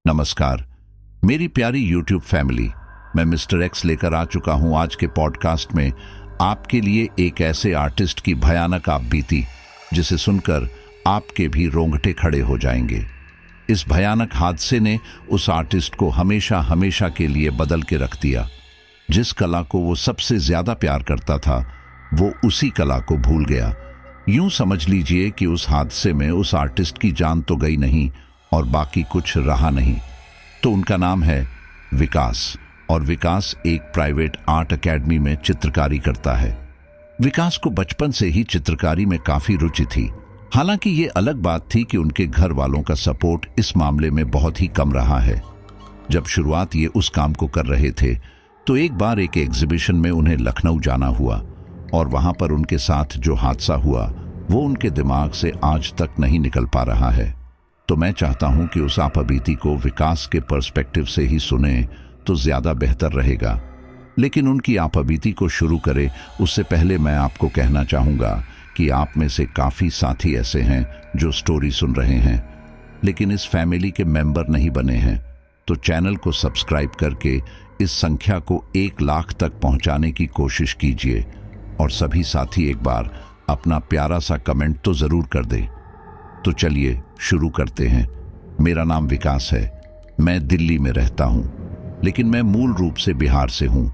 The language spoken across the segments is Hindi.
नमस्कार मेरी प्यारी यूट्यूब फैमिली। मैं मिस्टर एक्स लेकर आ चुका हूं आज के पॉडकास्ट में आपके लिए एक ऐसे आर्टिस्ट की भयानक आपबीती जिसे सुनकर आपके भी रोंगटे खड़े हो जाएंगे। इस भयानक हादसे ने उस आर्टिस्ट को हमेशा हमेशा के लिए बदल के रख दिया। जिस कला को वो सबसे ज्यादा प्यार करता था वो उसी कला को भूल गया। यूं समझ लीजिए कि उस हादसे में उस आर्टिस्ट की जान तो गई नहीं और बाकी कुछ रहा नहीं। तो उनका नाम है विकास और विकास एक प्राइवेट आर्ट एकेडमी में चित्रकारी करता है। विकास को बचपन से ही चित्रकारी में काफी रुचि थी। हालांकि ये अलग बात थी कि उनके घर वालों का सपोर्ट इस मामले में बहुत ही कम रहा है। जब शुरुआत ये उस काम को कर रहे थे तो एक बार एक एग्जीबिशन में उन्हें लखनऊ जाना हुआ और वहां पर उनके साथ जो हादसा हुआ वो उनके दिमाग से आज तक नहीं निकल पा रहा है। तो मैं चाहता हूं कि उस आपबीती को विकास के पर्सपेक्टिव से ही सुने तो ज्यादा बेहतर रहेगा। लेकिन उनकी आपबीती को शुरू करें उससे पहले मैं आपको कहना चाहूंगा कि आप में से काफी साथी ऐसे हैं जो स्टोरी सुन रहे हैं लेकिन इस फैमिली के मेंबर नहीं बने हैं। तो चैनल को सब्सक्राइब करके इस संख्या को 1 लाख तक पहुंचाने की कोशिश कीजिए और सभी साथी एक बार अपना प्यारा सा कमेंट तो जरूर कर दें। तो चलिए शुरू करते हैं। मेरा नाम विकास है। मैं दिल्ली में रहता हूं लेकिन मैं मूल रूप से बिहार से हूं।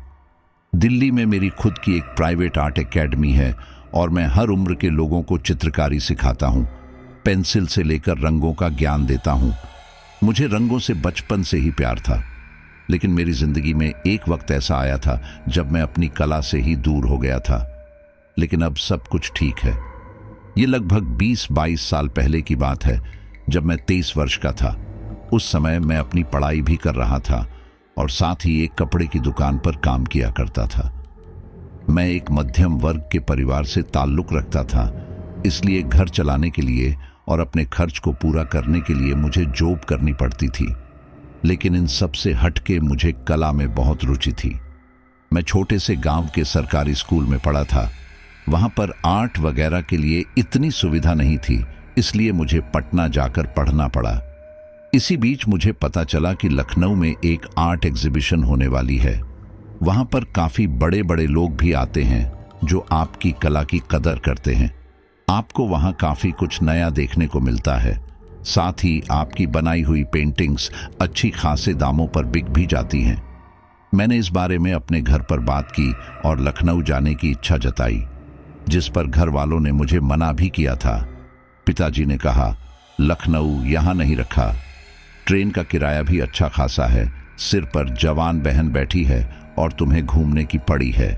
दिल्ली में मेरी खुद की एक प्राइवेट आर्ट एकेडमी है और मैं हर उम्र के लोगों को चित्रकारी सिखाता हूं। पेंसिल से लेकर रंगों का ज्ञान देता हूं। मुझे रंगों से बचपन से ही प्यार था लेकिन मेरी जिंदगी में एक वक्त ऐसा आया था जब मैं अपनी कला से ही दूर हो गया था। लेकिन अब सब कुछ ठीक है। ये लगभग 20-22 साल पहले की बात है जब मैं 23 वर्ष का था। उस समय मैं अपनी पढ़ाई भी कर रहा था और साथ ही एक कपड़े की दुकान पर काम किया करता था। मैं एक मध्यम वर्ग के परिवार से ताल्लुक रखता था, इसलिए घर चलाने के लिए और अपने खर्च को पूरा करने के लिए मुझे जॉब करनी पड़ती थी। लेकिन इन सब से हटके मुझे कला में बहुत रुचि थी। मैं छोटे से गांव के सरकारी स्कूल में पढ़ा था। वहां पर आर्ट वगैरह के लिए इतनी सुविधा नहीं थी, इसलिए मुझे पटना जाकर पढ़ना पड़ा। इसी बीच मुझे पता चला कि लखनऊ में एक आर्ट एग्जीबिशन होने वाली है। वहां पर काफी बड़े बड़े लोग भी आते हैं जो आपकी कला की कदर करते हैं। आपको वहां काफी कुछ नया देखने को मिलता है। साथ ही आपकी बनाई हुई पेंटिंग्स अच्छी खासे दामों पर बिक भी जाती हैं। मैंने इस बारे में अपने घर पर बात की और लखनऊ जाने की इच्छा जताई, जिस पर घर वालों ने मुझे मना भी किया था। पिताजी ने कहा, लखनऊ यहाँ नहीं रखा, ट्रेन का किराया भी अच्छा खासा है, सिर पर जवान बहन बैठी है और तुम्हें घूमने की पड़ी है।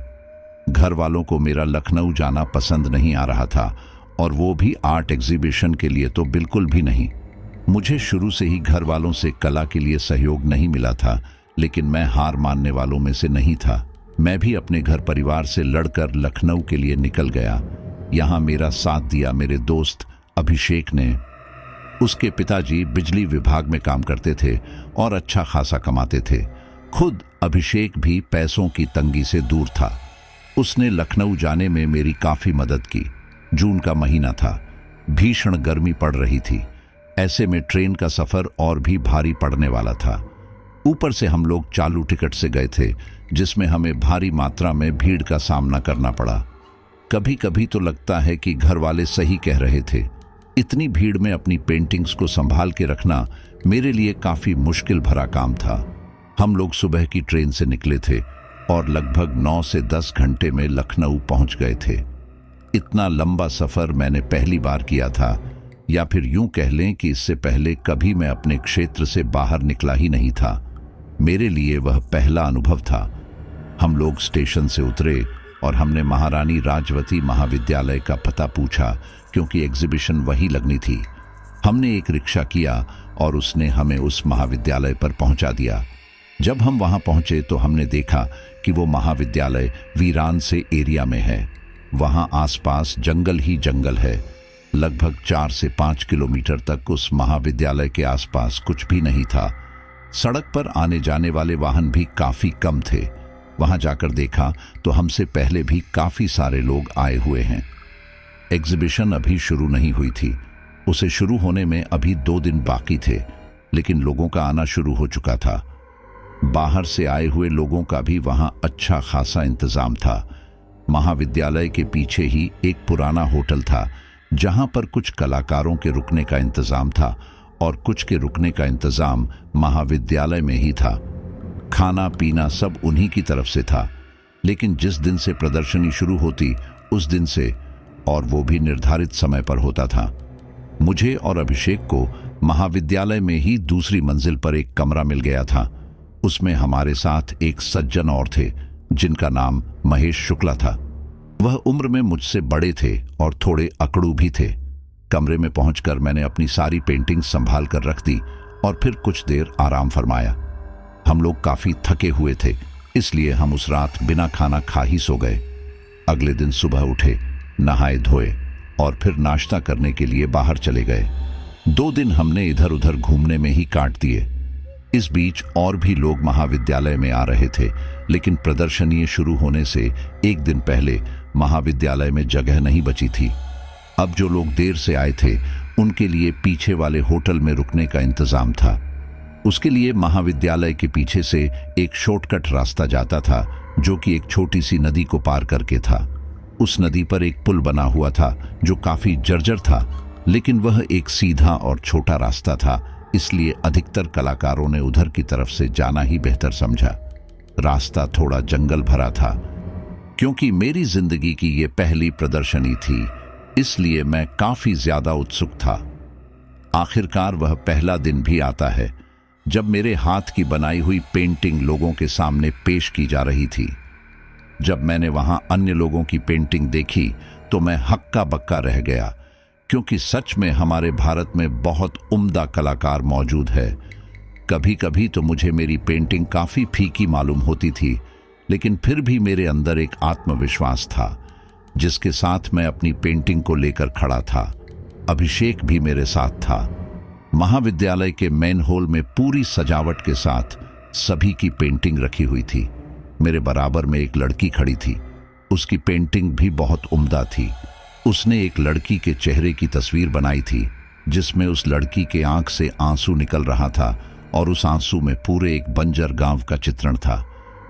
घर वालों को मेरा लखनऊ जाना पसंद नहीं आ रहा था और वो भी आर्ट एग्जीबिशन के लिए तो बिल्कुल भी नहीं। मुझे शुरू से ही घर वालों से कला के लिए सहयोग नहीं मिला था, लेकिन मैं हार मानने वालों में से नहीं था। मैं भी अपने घर परिवार से लड़कर लखनऊ के लिए निकल गया। यहाँ मेरा साथ दिया मेरे दोस्त अभिषेक ने। उसके पिताजी बिजली विभाग में काम करते थे और अच्छा खासा कमाते थे। खुद अभिषेक भी पैसों की तंगी से दूर था। उसने लखनऊ जाने में मेरी काफी मदद की। जून का महीना था, भीषण गर्मी पड़ रही थी। ऐसे में ट्रेन का सफर और भी भारी पड़ने वाला था। ऊपर से हम लोग चालू टिकट से गए थे, जिसमें हमें भारी मात्रा में भीड़ का सामना करना पड़ा। कभी कभी तो लगता है कि घर वाले सही कह रहे थे। इतनी भीड़ में अपनी पेंटिंग्स को संभाल के रखना मेरे लिए काफी मुश्किल भरा काम था। हम लोग सुबह की ट्रेन से निकले थे और लगभग 9 से 10 घंटे में लखनऊ पहुंच गए थे। इतना लंबा सफर मैंने पहली बार किया था, या फिर यूं कह लें कि इससे पहले कभी मैं अपने क्षेत्र से बाहर निकला ही नहीं था। मेरे लिए वह पहला अनुभव था। हम लोग स्टेशन से उतरे और हमने महारानी राजवती महाविद्यालय का पता पूछा, क्योंकि एग्जीबिशन वहीं लगनी थी। हमने एक रिक्शा किया और उसने हमें उस महाविद्यालय पर पहुंचा दिया। जब हम वहां पहुंचे तो हमने देखा कि वो महाविद्यालय वीरान से एरिया में है। वहां आसपास जंगल ही जंगल है। लगभग 4 से 5 किलोमीटर तक उस महाविद्यालय के आसपास कुछ भी नहीं था। सड़क पर आने जाने वाले वाहन भी काफी कम थे। वहां जाकर देखा तो हमसे पहले भी काफी सारे लोग आए हुए हैं। एग्जीबिशन अभी शुरू नहीं हुई थी। उसे शुरू होने में अभी 2 दिन बाकी थे। लेकिन लोगों का आना शुरू हो चुका था। बाहर से आए हुए लोगों का भी वहां अच्छा खासा इंतजाम था। महाविद्यालय के पीछे ही एक पुराना होटल था जहां पर कुछ कलाकारों के रुकने का इंतजाम था और कुछ के रुकने का इंतजाम महाविद्यालय में ही था। खाना पीना सब उन्हीं की तरफ से था, लेकिन जिस दिन से प्रदर्शनी शुरू होती उस दिन से, और वो भी निर्धारित समय पर होता था, मुझे और अभिषेक को महाविद्यालय में ही दूसरी मंजिल पर एक कमरा मिल गया था। उसमें हमारे साथ एक सज्जन और थे जिनका नाम महेश शुक्ला था। वह उम्र में मुझसे बड़े थे और थोड़े अकड़ू भी थे। कमरे में पहुंचकर मैंने अपनी सारी पेंटिंग संभाल कर रख दी और फिर कुछ देर आराम फरमाया। हम लोग काफी थके हुए थे, इसलिए हम उस रात बिना खाना खा ही सो गए। अगले दिन सुबह उठे, नहाए धोए और फिर नाश्ता करने के लिए बाहर चले गए। 2 दिन हमने इधर उधर घूमने में ही काट दिए। इस बीच और भी लोग महाविद्यालय में आ रहे थे, लेकिन प्रदर्शनी शुरू होने से एक दिन पहले महाविद्यालय में जगह नहीं बची थी। अब जो लोग देर से आए थे उनके लिए पीछे वाले होटल में रुकने का इंतजाम था। उसके लिए महाविद्यालय के पीछे से एक शॉर्टकट रास्ता जाता था जो कि एक छोटी सी नदी को पार करके था। उस नदी पर एक पुल बना हुआ था जो काफी जर्जर था, लेकिन वह एक सीधा और छोटा रास्ता था, इसलिए अधिकतर कलाकारों ने उधर की तरफ से जाना ही बेहतर समझा। रास्ता थोड़ा जंगल भरा था। क्योंकि मेरी जिंदगी की ये पहली प्रदर्शनी थी, इसलिए मैं काफी ज्यादा उत्सुक था। आखिरकार वह पहला दिन भी आता है जब मेरे हाथ की बनाई हुई पेंटिंग लोगों के सामने पेश की जा रही थी। जब मैंने वहां अन्य लोगों की पेंटिंग देखी तो मैं हक्का बक्का रह गया, क्योंकि सच में हमारे भारत में बहुत उम्दा कलाकार मौजूद है। कभी कभी तो मुझे मेरी पेंटिंग काफी फीकी मालूम होती थी, लेकिन फिर भी मेरे अंदर एक आत्मविश्वास था जिसके साथ मैं अपनी पेंटिंग को लेकर खड़ा था। अभिषेक भी मेरे साथ था। महाविद्यालय के मेन हॉल में पूरी सजावट के साथ सभी की पेंटिंग रखी हुई थी। मेरे बराबर में एक लड़की खड़ी थी। उसकी पेंटिंग भी बहुत उम्दा थी। उसने एक लड़की के चेहरे की तस्वीर बनाई थी जिसमें उस लड़की के आंख से आंसू निकल रहा था और उस आंसू में पूरे एक बंजर गांव का चित्रण था।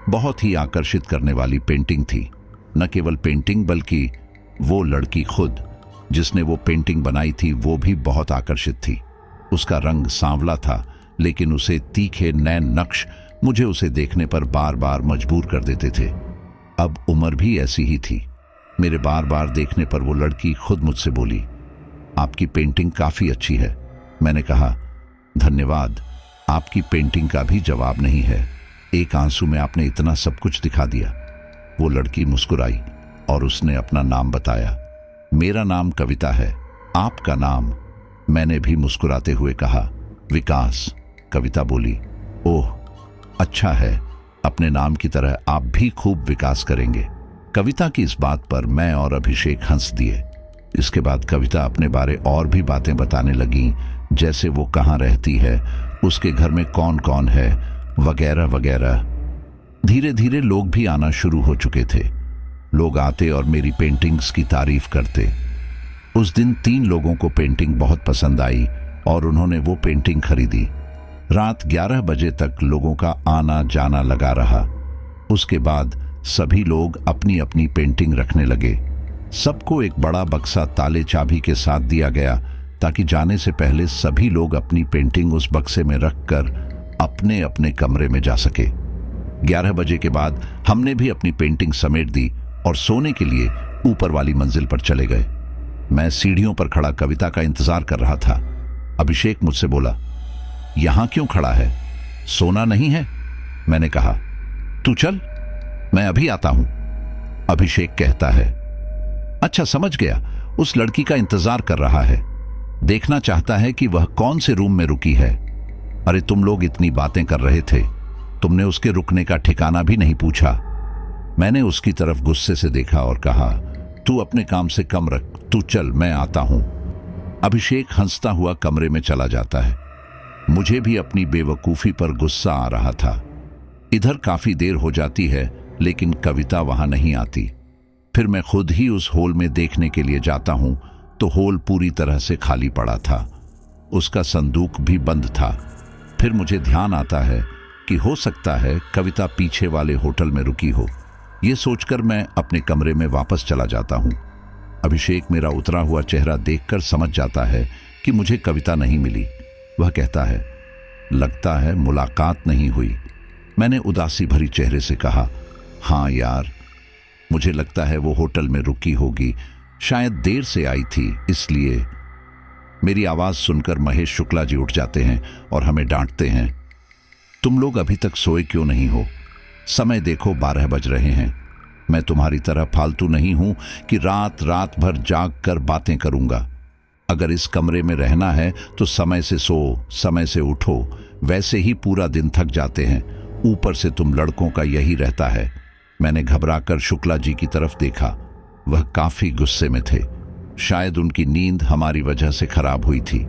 बहुत ही आकर्षित करने वाली पेंटिंग थी। न केवल पेंटिंग बल्कि वो लड़की खुद जिसने वो पेंटिंग बनाई थी वो भी बहुत आकर्षित थी। उसका रंग सांवला था, लेकिन उसे तीखे नैन नक्श मुझे उसे देखने पर बार बार मजबूर कर देते थे। अब उम्र भी ऐसी ही थी। मेरे बार बार देखने पर वो लड़की खुद मुझसे बोली, आपकी पेंटिंग काफी अच्छी है। मैंने कहा, धन्यवाद। आपकी पेंटिंग का भी जवाब नहीं है। एक आंसू में आपने इतना सब कुछ दिखा दिया। वो लड़की मुस्कुराई और उसने अपना नाम बताया। मेरा नाम कविता है। आपका नाम? मैंने भी मुस्कुराते हुए कहा, विकास। कविता बोली, ओह अच्छा है, अपने नाम की तरह आप भी खूब विकास करेंगे। कविता की इस बात पर मैं और अभिषेक हंस दिए। इसके बाद कविता अपने बारे और भी बातें बताने लगी, जैसे वो कहाँ रहती है, उसके घर में कौन कौन है, वगैरह वगैरह। धीरे धीरे लोग भी आना शुरू हो चुके थे। लोग आते और मेरी पेंटिंग्स की तारीफ करते। उस दिन 3 लोगों को पेंटिंग बहुत पसंद आई और उन्होंने वो पेंटिंग खरीदी। रात 11 बजे तक लोगों का आना जाना लगा रहा। उसके बाद सभी लोग अपनी अपनी पेंटिंग रखने लगे। सबको एक बड़ा बक्सा ताले चाबी के साथ दिया गया ताकि जाने से पहले सभी लोग अपनी पेंटिंग उस बक्से में रखकर अपने अपने कमरे में जा सके। 11 बजे के बाद हमने भी अपनी पेंटिंग समेट दी और सोने के लिए ऊपर वाली मंजिल पर चले गए। मैं सीढ़ियों पर खड़ा कविता का इंतजार कर रहा था। अभिषेक मुझसे बोला, यहां क्यों खड़ा है, सोना नहीं है? मैंने कहा, तू चल, मैं अभी आता हूं। अभिषेक कहता है, अच्छा समझ गया, उस लड़की का इंतजार कर रहा है, देखना चाहता है कि वह कौन से रूम में रुकी है। अरे तुम लोग इतनी बातें कर रहे थे, तुमने उसके रुकने का ठिकाना भी नहीं पूछा। मैंने उसकी तरफ गुस्से से देखा और कहा, तू अपने काम से कम रख, तू चल, मैं आता हूं। अभिषेक हंसता हुआ कमरे में चला जाता है। मुझे भी अपनी बेवकूफी पर गुस्सा आ रहा था। इधर काफी देर हो जाती है लेकिन कविता वहां नहीं आती। फिर मैं खुद ही उस हॉल में देखने के लिए जाता हूं तो हॉल पूरी तरह से खाली पड़ा था। उसका संदूक भी बंद था। फिर मुझे ध्यान आता है कि हो सकता है कविता पीछे वाले होटल में रुकी हो। ये सोचकर मैं अपने कमरे में वापस चला जाता हूँ। अभिषेक मेरा उतरा हुआ चेहरा देखकर समझ जाता है कि मुझे कविता नहीं मिली। वह कहता है, लगता है मुलाकात नहीं हुई। मैंने उदासी भरी चेहरे से कहा, हाँ यार, मुझे लगता है वो होटल में रुकी होगी, शायद देर से आई थी इसलिए। मेरी आवाज सुनकर महेश शुक्ला जी उठ जाते हैं और हमें डांटते हैं, तुम लोग अभी तक सोए क्यों नहीं हो? समय देखो 12 बज रहे हैं। मैं तुम्हारी तरह फालतू नहीं हूं कि रात रात भर जाग कर बातें करूंगा। अगर इस कमरे में रहना है तो समय से सो, समय से उठो। वैसे ही पूरा दिन थक जाते हैं, ऊपर से तुम लड़कों का यही रहता है। मैंने घबराकर शुक्ला जी की तरफ देखा। वह काफी गुस्से में थे। शायद उनकी नींद हमारी वजह से खराब हुई थी।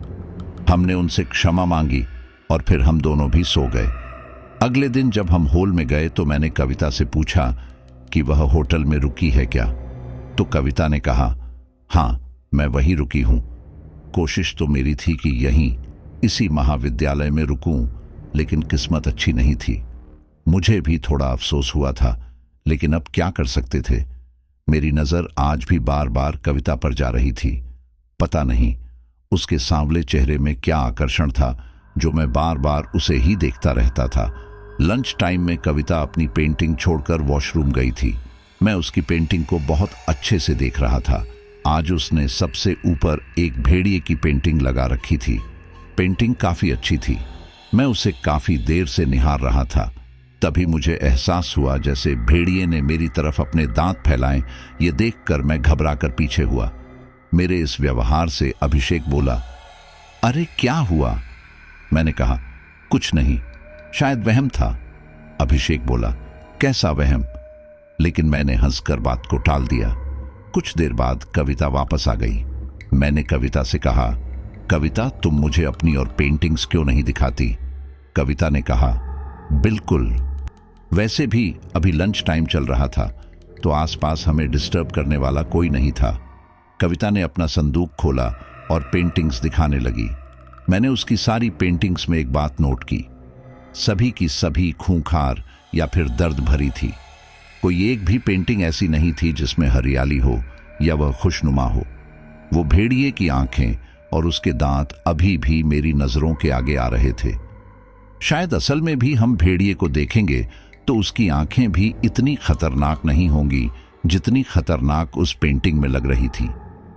हमने उनसे क्षमा मांगी और फिर हम दोनों भी सो गए। अगले दिन जब हम हॉल में गए तो मैंने कविता से पूछा कि वह होटल में रुकी है क्या। तो कविता ने कहा, हाँ, मैं वहीं रुकी हूं। कोशिश तो मेरी थी कि यहीं इसी महाविद्यालय में रुकूं, लेकिन किस्मत अच्छी नहीं थी। मुझे भी थोड़ा अफसोस हुआ था, लेकिन अब क्या कर सकते थे। मेरी नजर आज भी बार बार कविता पर जा रही थी। पता नहीं उसके सांवले चेहरे में क्या आकर्षण था जो मैं बार बार उसे ही देखता रहता था। लंच टाइम में कविता अपनी पेंटिंग छोड़कर वॉशरूम गई थी। मैं उसकी पेंटिंग को बहुत अच्छे से देख रहा था। आज उसने सबसे ऊपर एक भेड़िए की पेंटिंग लगा रखी थी। पेंटिंग काफी अच्छी थी। मैं उसे काफी देर से निहार रहा था। तभी मुझे एहसास हुआ जैसे भेड़िए ने मेरी तरफ अपने दांत फैलाए। ये देखकर मैं घबराकर पीछे हुआ। मेरे इस व्यवहार से अभिषेक बोला, अरे क्या हुआ? मैंने कहा, कुछ नहीं, शायद वहम था। अभिषेक बोला, कैसा वहम? लेकिन मैंने हंसकर बात को टाल दिया। कुछ देर बाद कविता वापस आ गई। मैंने कविता से कहा, कविता, तुम मुझे अपनी और पेंटिंग्स क्यों नहीं दिखाती? कविता ने कहा, बिल्कुल। वैसे भी अभी लंच टाइम चल रहा था तो आसपास हमें डिस्टर्ब करने वाला कोई नहीं था। कविता ने अपना संदूक खोला और पेंटिंग्स दिखाने लगी। मैंने उसकी सारी पेंटिंग्स में एक बात नोट की, सभी की सभी खूंखार या फिर दर्द भरी थी। कोई एक भी पेंटिंग ऐसी नहीं थी जिसमें हरियाली हो या वह खुशनुमा हो। वो भेड़िए की आंखें और उसके दांत अभी भी मेरी नजरों के आगे आ रहे थे। शायद असल में भी हम भेड़िए को देखेंगे तो उसकी आंखें भी इतनी खतरनाक नहीं होंगी जितनी खतरनाक उस पेंटिंग में लग रही थी।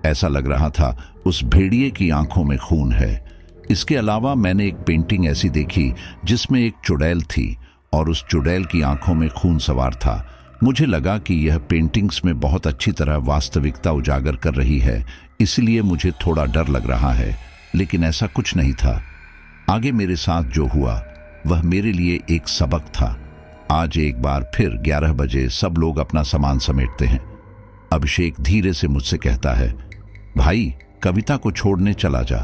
ऐसा लग रहा था उस भेड़िए की आंखों में खून है। इसके अलावा मैंने एक पेंटिंग ऐसी देखी जिसमें एक चुड़ैल थी और उस चुड़ैल की आंखों में खून सवार था। मुझे लगा कि यह पेंटिंग्स में बहुत अच्छी तरह वास्तविकता उजागर कर रही है, इसलिए मुझे थोड़ा डर लग रहा है, लेकिन ऐसा कुछ नहीं था। आगे मेरे साथ जो हुआ वह मेरे लिए एक सबक था। आज एक बार फिर 11 बजे सब लोग अपना सामान समेटते हैं। अभिषेक धीरे से मुझसे कहता है, भाई, कविता को छोड़ने चला जा।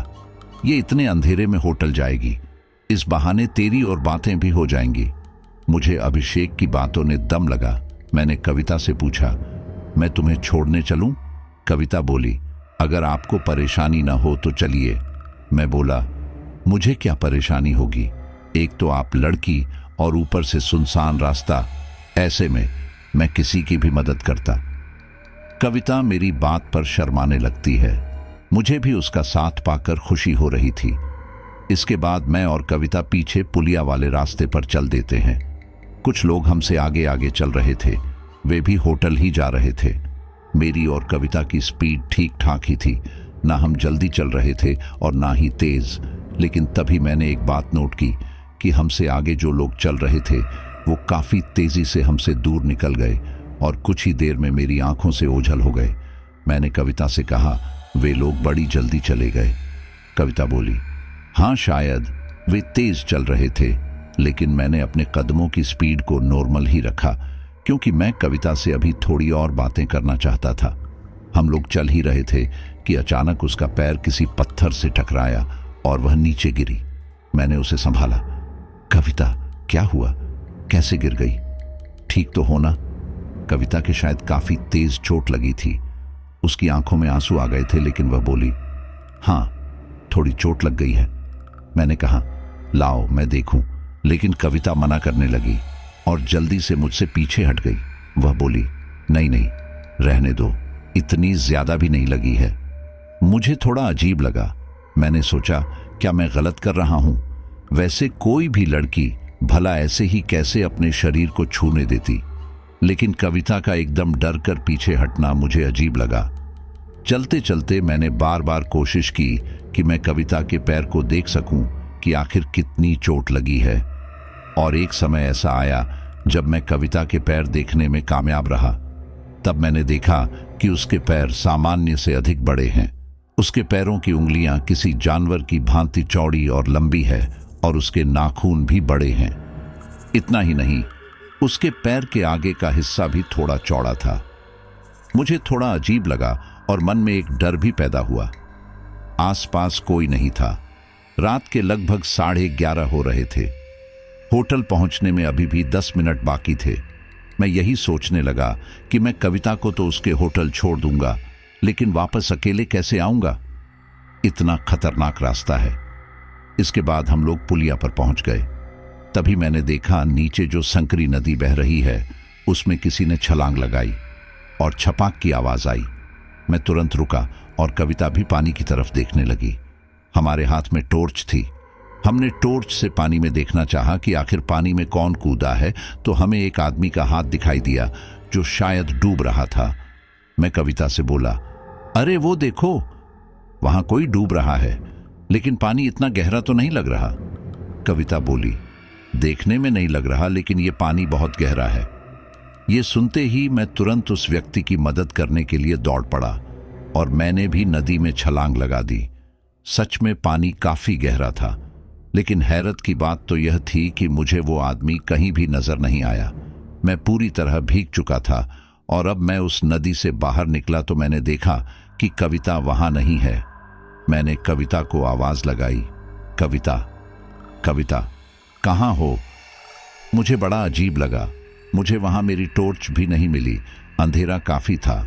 ये इतने अंधेरे में होटल जाएगी, इस बहाने तेरी और बातें भी हो जाएंगी। मुझे अभिषेक की बातों ने दम लगा। मैंने कविता से पूछा, मैं तुम्हें छोड़ने चलूं? कविता बोली, अगर आपको परेशानी ना हो तो चलिए। मैं बोला, मुझे क्या परेशानी होगी? एक तो आप लड़की और ऊपर से सुनसान रास्ता, ऐसे में मैं किसी की भी मदद करता। कविता मेरी बात पर शर्माने लगती है। मुझे भी उसका साथ पाकर खुशी हो रही थी। इसके बाद मैं और कविता पीछे पुलिया वाले रास्ते पर चल देते हैं। कुछ लोग हमसे आगे आगे चल रहे थे, वे भी होटल ही जा रहे थे। मेरी और कविता की स्पीड ठीक ठाक ही थी, ना हम जल्दी चल रहे थे और ना ही तेज। लेकिन तभी मैंने एक बात नोट की कि हमसे आगे जो लोग चल रहे थे वो काफी तेजी से हमसे दूर निकल गए और कुछ ही देर में मेरी आंखों से ओझल हो गए। मैंने कविता से कहा, वे लोग बड़ी जल्दी चले गए। कविता बोली, हाँ, शायद वे तेज चल रहे थे, लेकिन मैंने अपने कदमों की स्पीड को नॉर्मल ही रखा क्योंकि मैं कविता से अभी थोड़ी और बातें करना चाहता था। हम लोग चल ही रहे थे कि अचानक उसका पैर किसी पत्थर से टकराया और वह नीचे गिरी। मैंने उसे संभाला। कविता, क्या हुआ? कैसे गिर गई? ठीक तो हो ना? कविता के शायद काफी तेज चोट लगी थी। उसकी आंखों में आंसू आ गए थे, लेकिन वह बोली, हाँ, थोड़ी चोट लग गई है। मैंने कहा, लाओ मैं देखूं। लेकिन कविता मना करने लगी और जल्दी से मुझसे पीछे हट गई। वह बोली, नहीं नहीं, रहने दो, इतनी ज्यादा भी नहीं लगी है। मुझे थोड़ा अजीब लगा। मैंने सोचा, क्या मैं गलत कर रहा हूं? वैसे कोई भी लड़की भला ऐसे ही कैसे अपने शरीर को छूने देती? लेकिन कविता का एकदम डर कर पीछे हटना मुझे अजीब लगा। चलते चलते मैंने बार बार कोशिश की कि मैं कविता के पैर को देख सकूं कि आखिर कितनी चोट लगी है। और एक समय ऐसा आया जब मैं कविता के पैर देखने में कामयाब रहा। तब मैंने देखा कि उसके पैर सामान्य से अधिक बड़े हैं। उसके पैरों की उंगलियां किसी जानवर की भांति चौड़ी और लंबी है और उसके नाखून भी बड़े हैं। इतना ही नहीं, उसके पैर के आगे का हिस्सा भी थोड़ा चौड़ा था। मुझे थोड़ा अजीब लगा और मन में एक डर भी पैदा हुआ। आसपास कोई नहीं था। रात के लगभग 11:30 हो रहे थे। होटल पहुंचने में अभी भी 10 मिनट बाकी थे। मैं यही सोचने लगा कि मैं कविता को तो उसके होटल छोड़ दूंगा, लेकिन वापस अकेले कैसे आऊंगा? इतना खतरनाक रास्ता है। इसके बाद हम लोग पुलिया पर पहुंच गए। तभी मैंने देखा नीचे जो संकरी नदी बह रही है उसमें किसी ने छलांग लगाई और छपाक की आवाज आई। मैं तुरंत रुका और कविता भी पानी की तरफ देखने लगी। हमारे हाथ में टॉर्च थी। हमने टॉर्च से पानी में देखना चाहा कि आखिर पानी में कौन कूदा है, तो हमें एक आदमी का हाथ दिखाई दिया जो शायद डूब रहा था। मैं कविता से बोला, अरे वो देखो, वहां कोई डूब रहा है, लेकिन पानी इतना गहरा तो नहीं लग रहा। कविता बोली, देखने में नहीं लग रहा, लेकिन ये पानी बहुत गहरा है। ये सुनते ही मैं तुरंत उस व्यक्ति की मदद करने के लिए दौड़ पड़ा और मैंने भी नदी में छलांग लगा दी। सच में पानी काफी गहरा था, लेकिन हैरत की बात तो यह थी कि मुझे वो आदमी कहीं भी नजर नहीं आया। मैं पूरी तरह भीग चुका था और अब मैं उस नदी से बाहर निकला तो मैंने देखा कि कविता वहां नहीं है। मैंने कविता को आवाज लगाई, कविता, कविता, कहाँ हो? मुझे बड़ा अजीब लगा। मुझे वहां मेरी टॉर्च भी नहीं मिली। अंधेरा काफी था।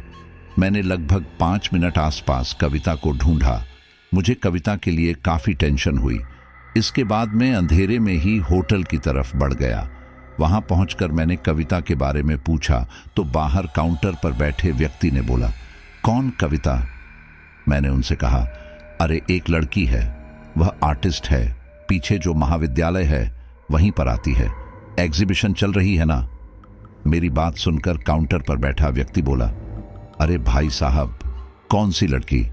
मैंने लगभग 5 मिनट आसपास कविता को ढूंढा। मुझे कविता के लिए काफी टेंशन हुई। इसके बाद मैं अंधेरे में ही होटल की तरफ बढ़ गया। वहां पहुंचकर मैंने कविता के बारे में पूछा तो बाहर काउंटर पर बैठे व्यक्ति ने बोला, कौन कविता? मैंने उनसे कहा, अरे एक लड़की है, वह आर्टिस्ट है, पीछे जो महाविद्यालय है वहीं पर आती है, एग्जीबिशन चल रही है ना। मेरी बात सुनकर काउंटर पर बैठा व्यक्ति बोला, अरे भाई साहब, कौन सी लड़की?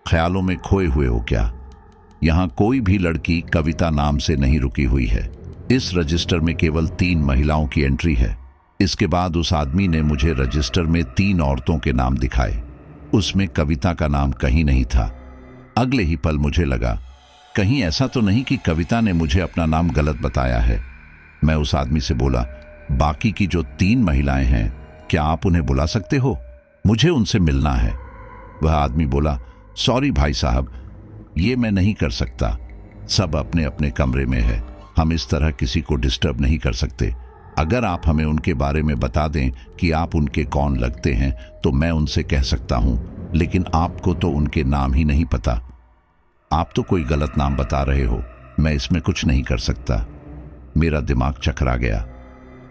ख्यालों में खोए हुए हो क्या? यहां कोई भी लड़की कविता नाम से नहीं रुकी हुई है। इस रजिस्टर में केवल 3 महिलाओं की एंट्री है। इसके बाद उस आदमी ने मुझे रजिस्टर में 3 औरतों के नाम दिखाए। उसमें कविता का नाम कहीं नहीं था। अगले ही पल मुझे लगा, कहीं ऐसा तो नहीं कि कविता ने मुझे अपना नाम गलत बताया है। मैं उस आदमी से बोला, बाकी की जो 3 महिलाएं हैं, क्या आप उन्हें बुला सकते हो? मुझे उनसे मिलना है। वह आदमी बोला, सॉरी भाई साहब, ये मैं नहीं कर सकता। सब अपने अपने कमरे में है। हम इस तरह किसी को डिस्टर्ब नहीं कर सकते। अगर आप हमें उनके बारे में बता दें कि आप उनके कौन लगते हैं तो मैं उनसे कह सकता हूं, लेकिन आपको तो उनके नाम ही नहीं पता। आप तो कोई गलत नाम बता रहे हो। मैं इसमें कुछ नहीं कर सकता। मेरा दिमाग चकरा गया।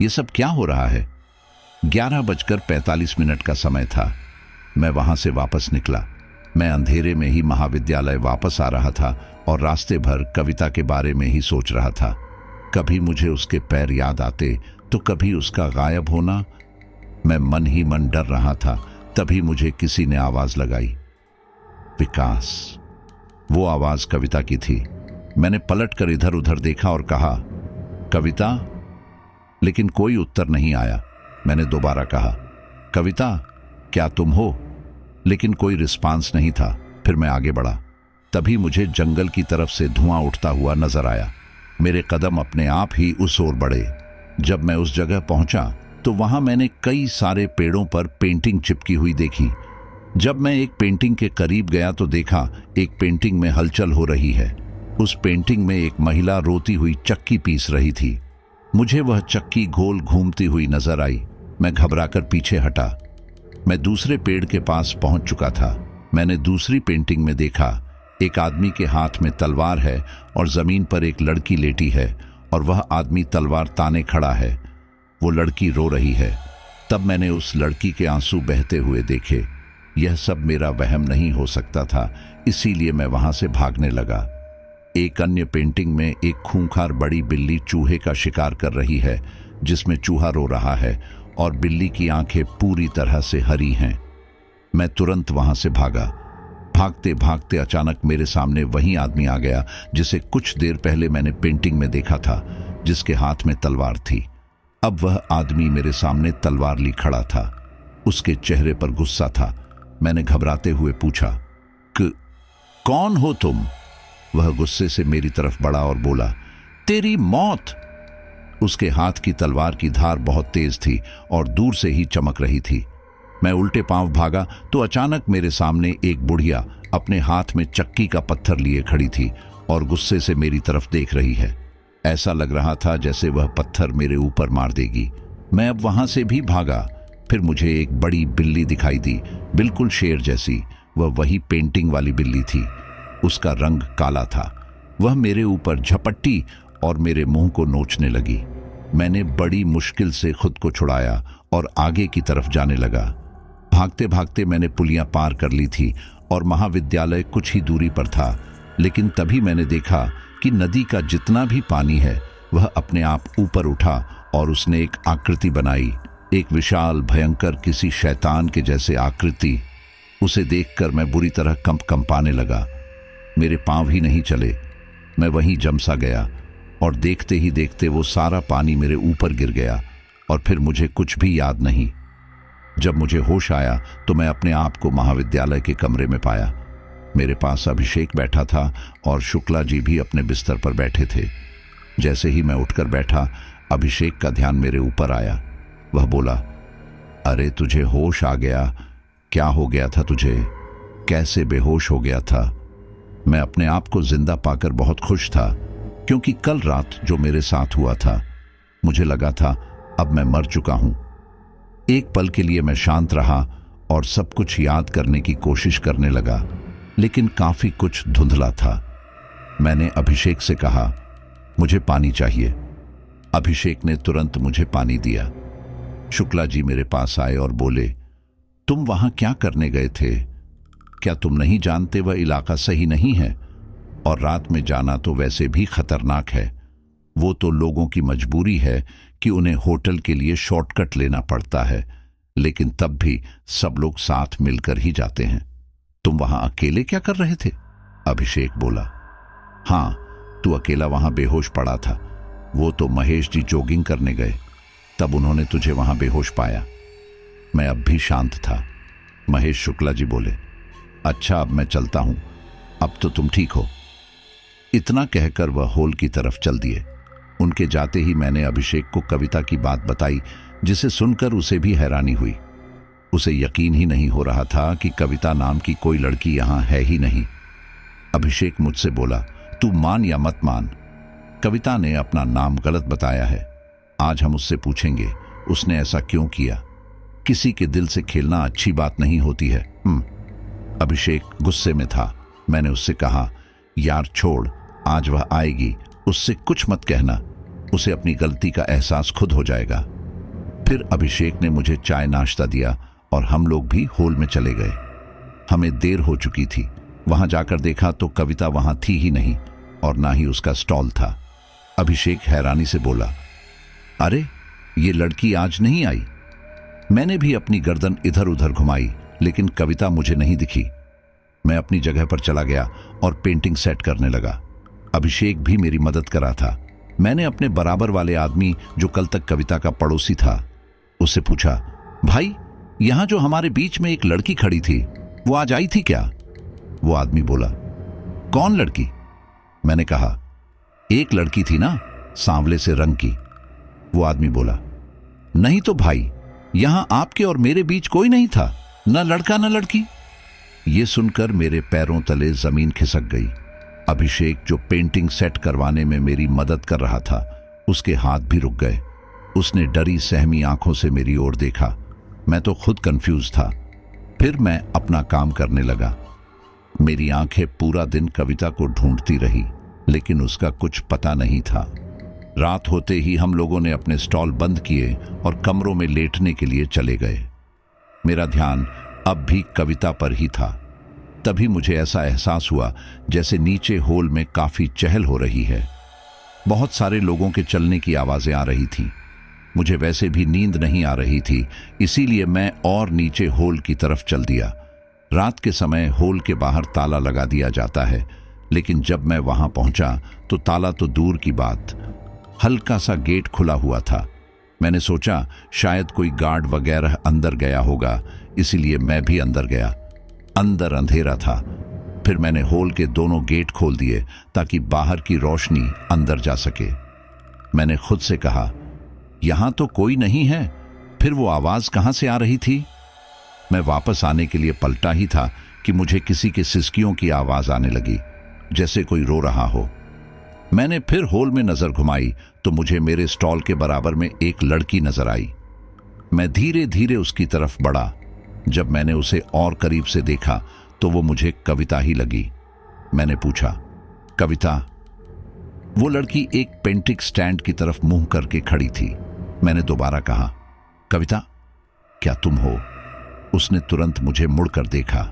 ये सब क्या हो रहा है? 11:45 का समय था। मैं वहां से वापस निकला। मैं अंधेरे में ही महाविद्यालय वापस आ रहा था और रास्ते भर कविता के बारे में ही सोच रहा था। कभी मुझे उसके पैर याद आते तो कभी उसका गायब होना। मैं मन ही मन डर रहा था। तभी मुझे किसी ने आवाज लगाई, विकास। वो आवाज कविता की थी। मैंने पलटकर इधर उधर देखा और कहा, कविता? लेकिन कोई उत्तर नहीं आया। मैंने दोबारा कहा, कविता, क्या तुम हो? लेकिन कोई रिस्पांस नहीं था। फिर मैं आगे बढ़ा। तभी मुझे जंगल की तरफ से धुआं उठता हुआ नजर आया। मेरे कदम अपने आप ही उस ओर बढ़े। जब मैं उस जगह पहुंचा तो वहां मैंने कई सारे पेड़ों पर पेंटिंग चिपकी हुई देखी। जब मैं एक पेंटिंग के करीब गया तो देखा एक पेंटिंग में हलचल हो रही है। उस पेंटिंग में एक महिला रोती हुई चक्की पीस रही थी। मुझे वह चक्की गोल घूमती हुई नजर आई। मैं घबराकर पीछे हटा। मैं दूसरे पेड़ के पास पहुंच चुका था। मैंने दूसरी पेंटिंग में देखा एक आदमी के हाथ में तलवार है और जमीन पर एक लड़की लेटी है और वह आदमी तलवार ताने खड़ा है। वो लड़की रो रही है। तब मैंने उस लड़की के आंसू बहते हुए देखे। यह सब मेरा वहम नहीं हो सकता था, इसीलिए मैं वहां से भागने लगा। एक अन्य पेंटिंग में एक खूंखार बड़ी बिल्ली चूहे का शिकार कर रही है, जिसमें चूहा रो रहा है और बिल्ली की आंखें पूरी तरह से हरी हैं। मैं तुरंत वहां से भागा। भागते भागते अचानक मेरे सामने वही आदमी आ गया जिसे कुछ देर पहले मैंने पेंटिंग में देखा था, जिसके हाथ में तलवार थी। अब वह आदमी मेरे सामने तलवार ली खड़ा था। उसके चेहरे पर गुस्सा था। मैंने घबराते हुए पूछा, कौन हो तुम? वह गुस्से से मेरी तरफ बढ़ा और बोला, तेरी मौत। उसके हाथ की तलवार की धार बहुत तेज थी और दूर से ही चमक रही थी। मैं उल्टे पांव भागा तो अचानक मेरे सामने एक बुढ़िया अपने हाथ में चक्की का पत्थर लिए खड़ी थी और गुस्से से मेरी तरफ देख रही है। ऐसा लग रहा था जैसे वह पत्थर मेरे ऊपर मार देगी। मैं अब वहां से भी भागा। फिर मुझे एक बड़ी बिल्ली दिखाई दी, बिल्कुल शेर जैसी। वह वही पेंटिंग वाली बिल्ली थी। उसका रंग काला था। वह मेरे ऊपर झपट्टी और मेरे मुंह को नोचने लगी। मैंने बड़ी मुश्किल से खुद को छुड़ाया और आगे की तरफ जाने लगा। भागते भागते मैंने पुलियां पार कर ली थी और महाविद्यालय कुछ ही दूरी पर था। लेकिन तभी मैंने देखा कि नदी का जितना भी पानी है वह अपने आप ऊपर उठा और उसने एक आकृति बनाई, एक विशाल भयंकर किसी शैतान के जैसे आकृति। उसे देखकर मैं बुरी तरह कंपाने लगा। मेरे पांव ही नहीं चले। मैं वहीं जम सा गया और देखते ही देखते वो सारा पानी मेरे ऊपर गिर गया और फिर मुझे कुछ भी याद नहीं। जब मुझे होश आया तो मैं अपने आप को महाविद्यालय के कमरे में पाया। मेरे पास अभिषेक बैठा था और शुक्ला जी भी अपने बिस्तर पर बैठे थे। जैसे ही मैं उठकर बैठा, अभिषेक का ध्यान मेरे ऊपर आया। वह बोला, अरे तुझे होश आ गया? क्या हो गया था तुझे? कैसे बेहोश हो गया था? मैं अपने आप को जिंदा पाकर बहुत खुश था, क्योंकि कल रात जो मेरे साथ हुआ था, मुझे लगा था अब मैं मर चुका हूं। एक पल के लिए मैं शांत रहा और सब कुछ याद करने की कोशिश करने लगा, लेकिन काफी कुछ धुंधला था। मैंने अभिषेक से कहा, मुझे पानी चाहिए। अभिषेक ने तुरंत मुझे पानी दिया। शुक्ला जी मेरे पास आए और बोले, तुम वहां क्या करने गए थे? क्या तुम नहीं जानते वह इलाका सही नहीं है? और रात में जाना तो वैसे भी खतरनाक है। वो तो लोगों की मजबूरी है कि उन्हें होटल के लिए शॉर्टकट लेना पड़ता है, लेकिन तब भी सब लोग साथ मिलकर ही जाते हैं। तुम वहां अकेले क्या कर रहे थे? अभिषेक बोला, हां, तू अकेला वहां बेहोश पड़ा था। वो तो महेश जी जॉगिंग करने गए, तब उन्होंने तुझे वहां बेहोश पाया। मैं अब भी शांत था। महेश शुक्ला जी बोले, अच्छा अब मैं चलता हूं, अब तो तुम ठीक हो। इतना कहकर वह हॉल की तरफ चल दिए। उनके जाते ही मैंने अभिषेक को कविता की बात बताई, जिसे सुनकर उसे भी हैरानी हुई। उसे यकीन ही नहीं हो रहा था कि कविता नाम की कोई लड़की यहां है ही नहीं। अभिषेक मुझसे बोला, तू मान या मत मान, कविता ने अपना नाम गलत बताया है। आज हम उससे पूछेंगे उसने ऐसा क्यों किया। किसी के दिल से खेलना अच्छी बात नहीं होती है। अभिषेक गुस्से में था। मैंने उससे कहा, यार छोड़, आज वह आएगी, उससे कुछ मत कहना, उसे अपनी गलती का एहसास खुद हो जाएगा। फिर अभिषेक ने मुझे चाय नाश्ता दिया और हम लोग भी हॉल में चले गए। हमें देर हो चुकी थी। वहां जाकर देखा तो कविता वहां थी ही नहीं और ना ही उसका स्टॉल था। अभिषेक हैरानी से बोला, अरे ये लड़की आज नहीं आई। मैंने भी अपनी गर्दन इधर उधर घुमाई, लेकिन कविता मुझे नहीं दिखी। मैं अपनी जगह पर चला गया और पेंटिंग सेट करने लगा। अभिषेक भी मेरी मदद करा था। मैंने अपने बराबर वाले आदमी, जो कल तक कविता का पड़ोसी था, उससे पूछा, भाई यहां जो हमारे बीच में एक लड़की खड़ी थी, वो आज आई थी क्या? वो आदमी बोला, कौन लड़की? मैंने कहा, एक लड़की थी ना, सांवले से रंग की। वो आदमी बोला, नहीं तो भाई, यहां आपके और मेरे बीच कोई नहीं था, न लड़का न लड़की। ये सुनकर मेरे पैरों तले जमीन खिसक गई। अभिषेक, जो पेंटिंग सेट करवाने में मेरी मदद कर रहा था, उसके हाथ भी रुक गए। उसने डरी सहमी आंखों से मेरी ओर देखा। मैं तो खुद कंफ्यूज था। फिर मैं अपना काम करने लगा। मेरी आंखें पूरा दिन कविता को ढूंढती रही, लेकिन उसका कुछ पता नहीं था। रात होते ही हम लोगों ने अपने स्टॉल बंद किए और कमरों में लेटने के लिए चले गए। मेरा ध्यान अब भी कविता पर ही था। तभी मुझे ऐसा एहसास हुआ जैसे नीचे होल में काफी चहल हो रही है। बहुत सारे लोगों के चलने की आवाजें आ रही थीं। मुझे वैसे भी नींद नहीं आ रही थी, इसीलिए मैं और नीचे होल की तरफ चल दिया। रात के समय होल के बाहर ताला लगा दिया जाता है, लेकिन जब मैं वहां पहुंचा तो ताला तो दूर की बात, हल्का सा गेट खुला हुआ था। मैंने सोचा शायद कोई गार्ड वगैरह अंदर गया होगा, इसीलिए मैं भी अंदर गया। अंदर अंधेरा था। फिर मैंने होल के दोनों गेट खोल दिए ताकि बाहर की रोशनी अंदर जा सके। मैंने खुद से कहा, यहां तो कोई नहीं है, फिर वो आवाज कहां से आ रही थी? मैं वापस आने के लिए पलटा ही था कि मुझे किसी के सिसकियों की आवाज आने लगी, जैसे कोई रो रहा हो। मैंने फिर होल में नजर घुमाई तो मुझे मेरे स्टॉल के बराबर में एक लड़की नजर आई। मैं धीरे धीरे उसकी तरफ बढ़ा। जब मैंने उसे और करीब से देखा तो वो मुझे कविता ही लगी। मैंने पूछा, कविता? वो लड़की एक पेंटिंग स्टैंड की तरफ मुंह करके खड़ी थी। मैंने दोबारा कहा, कविता, क्या तुम हो? उसने तुरंत मुझे मुड़कर देखा।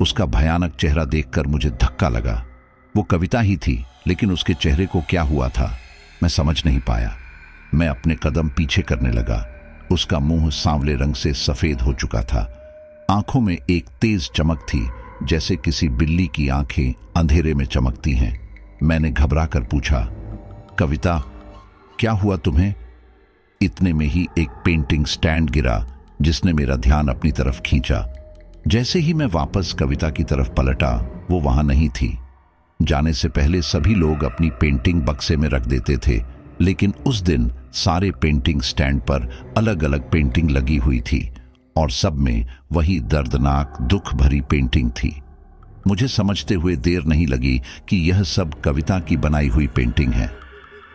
उसका भयानक चेहरा देखकर मुझे धक्का लगा। वो कविता ही थी, लेकिन उसके चेहरे को क्या हुआ था मैं समझ नहीं पाया। मैं अपने कदम पीछे करने लगा। उसका मुंह सांवले रंग से सफेद हो चुका था। आंखों में एक तेज चमक थी, जैसे किसी बिल्ली की आंखें अंधेरे में चमकती हैं। मैंने घबराकर पूछा, कविता, क्या हुआ तुम्हें? इतने में ही एक पेंटिंग स्टैंड गिरा, जिसने मेरा ध्यान अपनी तरफ खींचा। जैसे ही मैं वापस कविता की तरफ पलटा, वो वहां नहीं थी। जाने से पहले सभी लोग अपनी पेंटिंग बक्से में रख देते थे, लेकिन उस दिन सारे पेंटिंग स्टैंड पर अलग अलग पेंटिंग लगी हुई थी और सब में वही दर्दनाक दुख भरी पेंटिंग थी। मुझे समझते हुए देर नहीं लगी कि यह सब कविता की बनाई हुई पेंटिंग है।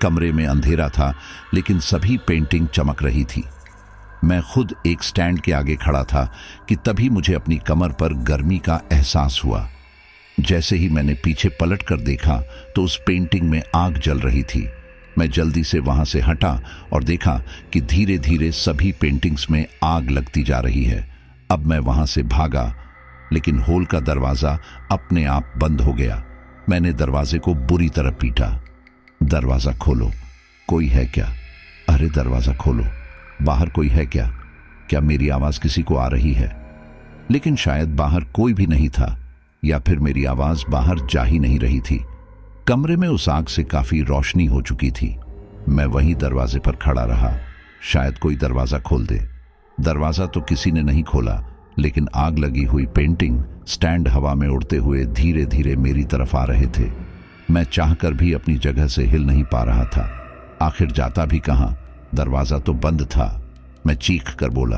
कमरे में अंधेरा था, लेकिन सभी पेंटिंग चमक रही थी। मैं खुद एक स्टैंड के आगे खड़ा था कि तभी मुझे अपनी कमर पर गर्मी का एहसास हुआ। जैसे ही मैंने पीछे पलट कर देखा तो उस पेंटिंग में आग जल रही थी। मैं जल्दी से वहां से हटा और देखा कि धीरे धीरे सभी पेंटिंग्स में आग लगती जा रही है। अब मैं वहां से भागा, लेकिन होल का दरवाजा अपने आप बंद हो गया। मैंने दरवाजे को बुरी तरह पीटा। दरवाजा खोलो, कोई है क्या? अरे दरवाजा खोलो, बाहर कोई है क्या? क्या मेरी आवाज किसी को आ रही है? लेकिन शायद बाहर कोई भी नहीं था, या फिर मेरी आवाज बाहर जा ही नहीं रही थी। कमरे में उस आग से काफी रोशनी हो चुकी थी। मैं वहीं दरवाजे पर खड़ा रहा, शायद कोई दरवाजा खोल दे। दरवाजा तो किसी ने नहीं खोला, लेकिन आग लगी हुई पेंटिंग स्टैंड हवा में उड़ते हुए धीरे धीरे मेरी तरफ आ रहे थे। मैं चाहकर भी अपनी जगह से हिल नहीं पा रहा था। आखिर जाता भी कहां? दरवाजा तो बंद था। मैं चीख कर बोला,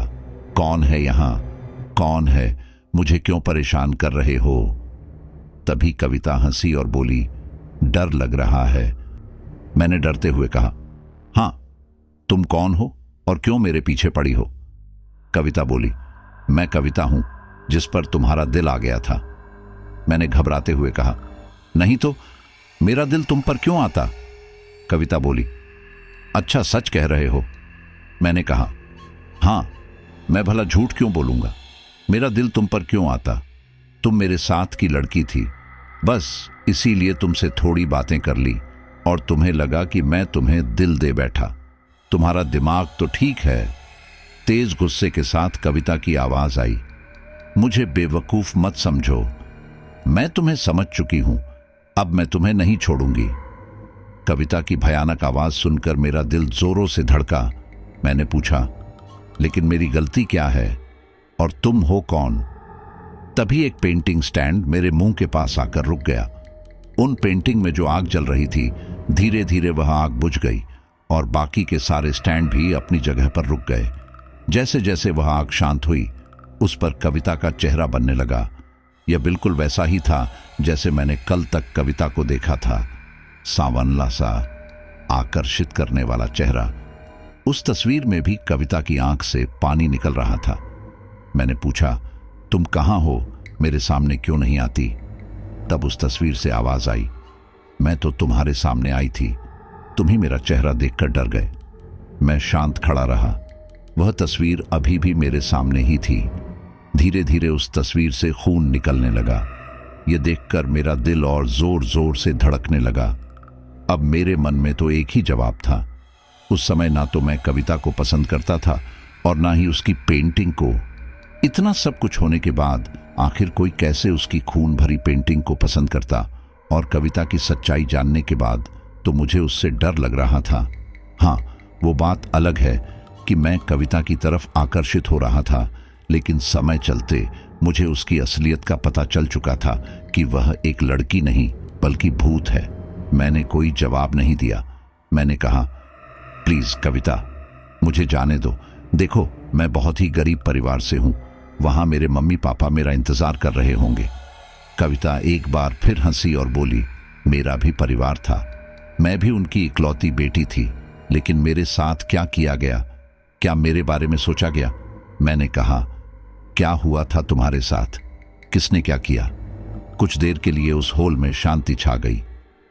कौन है यहां? कौन है? मुझे क्यों परेशान कर रहे हो? तभी कविता हंसी और बोली, डर लग रहा है। मैंने डरते हुए कहा, हां, तुम कौन हो और क्यों मेरे पीछे पड़ी हो? कविता बोली, मैं कविता हूं, जिस पर तुम्हारा दिल आ गया था। मैंने घबराते हुए कहा, नहीं तो मेरा दिल तुम पर क्यों आता? कविता बोली, अच्छा सच कह रहे हो? मैंने कहा, हां, मैं भला झूठ क्यों बोलूंगा। मेरा दिल तुम पर क्यों आता? तुम मेरे साथ की लड़की थी, बस इसीलिए तुमसे थोड़ी बातें कर ली और तुम्हें लगा कि मैं तुम्हें दिल दे बैठा। तुम्हारा दिमाग तो ठीक है। तेज गुस्से के साथ कविता की आवाज आई, मुझे बेवकूफ मत समझो, मैं तुम्हें समझ चुकी हूं, अब मैं तुम्हें नहीं छोड़ूंगी। कविता की भयानक आवाज सुनकर मेरा दिल जोरों से धड़का। मैंने पूछा, लेकिन मेरी गलती क्या है और तुम हो कौन? तभी एक पेंटिंग स्टैंड मेरे मुंह के पास आकर रुक गया। उन पेंटिंग में जो आग जल रही थी, धीरे धीरे वह आग बुझ गई और बाकी के सारे स्टैंड भी अपनी जगह पर रुक गए। जैसे जैसे वह आग शांत हुई, उस पर कविता का चेहरा बनने लगा। यह बिल्कुल वैसा ही था जैसे मैंने कल तक कविता को देखा था। सांवला सा, आकर्षित करने वाला चेहरा। उस तस्वीर में भी कविता की आंख से पानी निकल रहा था। मैंने पूछा, तुम कहां हो? मेरे सामने क्यों नहीं आती? तब उस तस्वीर से आवाज आई, मैं तो तुम्हारे सामने आई थी, तुम ही मेरा चेहरा देखकर डर गए। मैं शांत खड़ा रहा। वह तस्वीर अभी भी मेरे सामने ही थी। धीरे धीरे उस तस्वीर से खून निकलने लगा। यह देखकर मेरा दिल और जोर जोर से धड़कने लगा। अब मेरे मन में तो एक ही जवाब था। उस समय ना तो मैं कविता को पसंद करता था और ना ही उसकी पेंटिंग को। इतना सब कुछ होने के बाद आखिर कोई कैसे उसकी खून भरी पेंटिंग को पसंद करता? और कविता की सच्चाई जानने के बाद तो मुझे उससे डर लग रहा था। हाँ, वो बात अलग है कि मैं कविता की तरफ आकर्षित हो रहा था, लेकिन समय चलते मुझे उसकी असलियत का पता चल चुका था कि वह एक लड़की नहीं बल्कि भूत है। मैंने कोई जवाब नहीं दिया। मैंने कहा, प्लीज कविता, मुझे जाने दो। देखो, मैं बहुत ही गरीब परिवार से हूं। वहां मेरे मम्मी पापा मेरा इंतजार कर रहे होंगे। कविता एक बार फिर हंसी और बोली, मेरा भी परिवार था, मैं भी उनकी इकलौती बेटी थी, लेकिन मेरे साथ क्या किया गया? क्या मेरे बारे में सोचा गया? मैंने कहा, क्या हुआ था तुम्हारे साथ? किसने क्या किया? कुछ देर के लिए उस हॉल में शांति छा गई।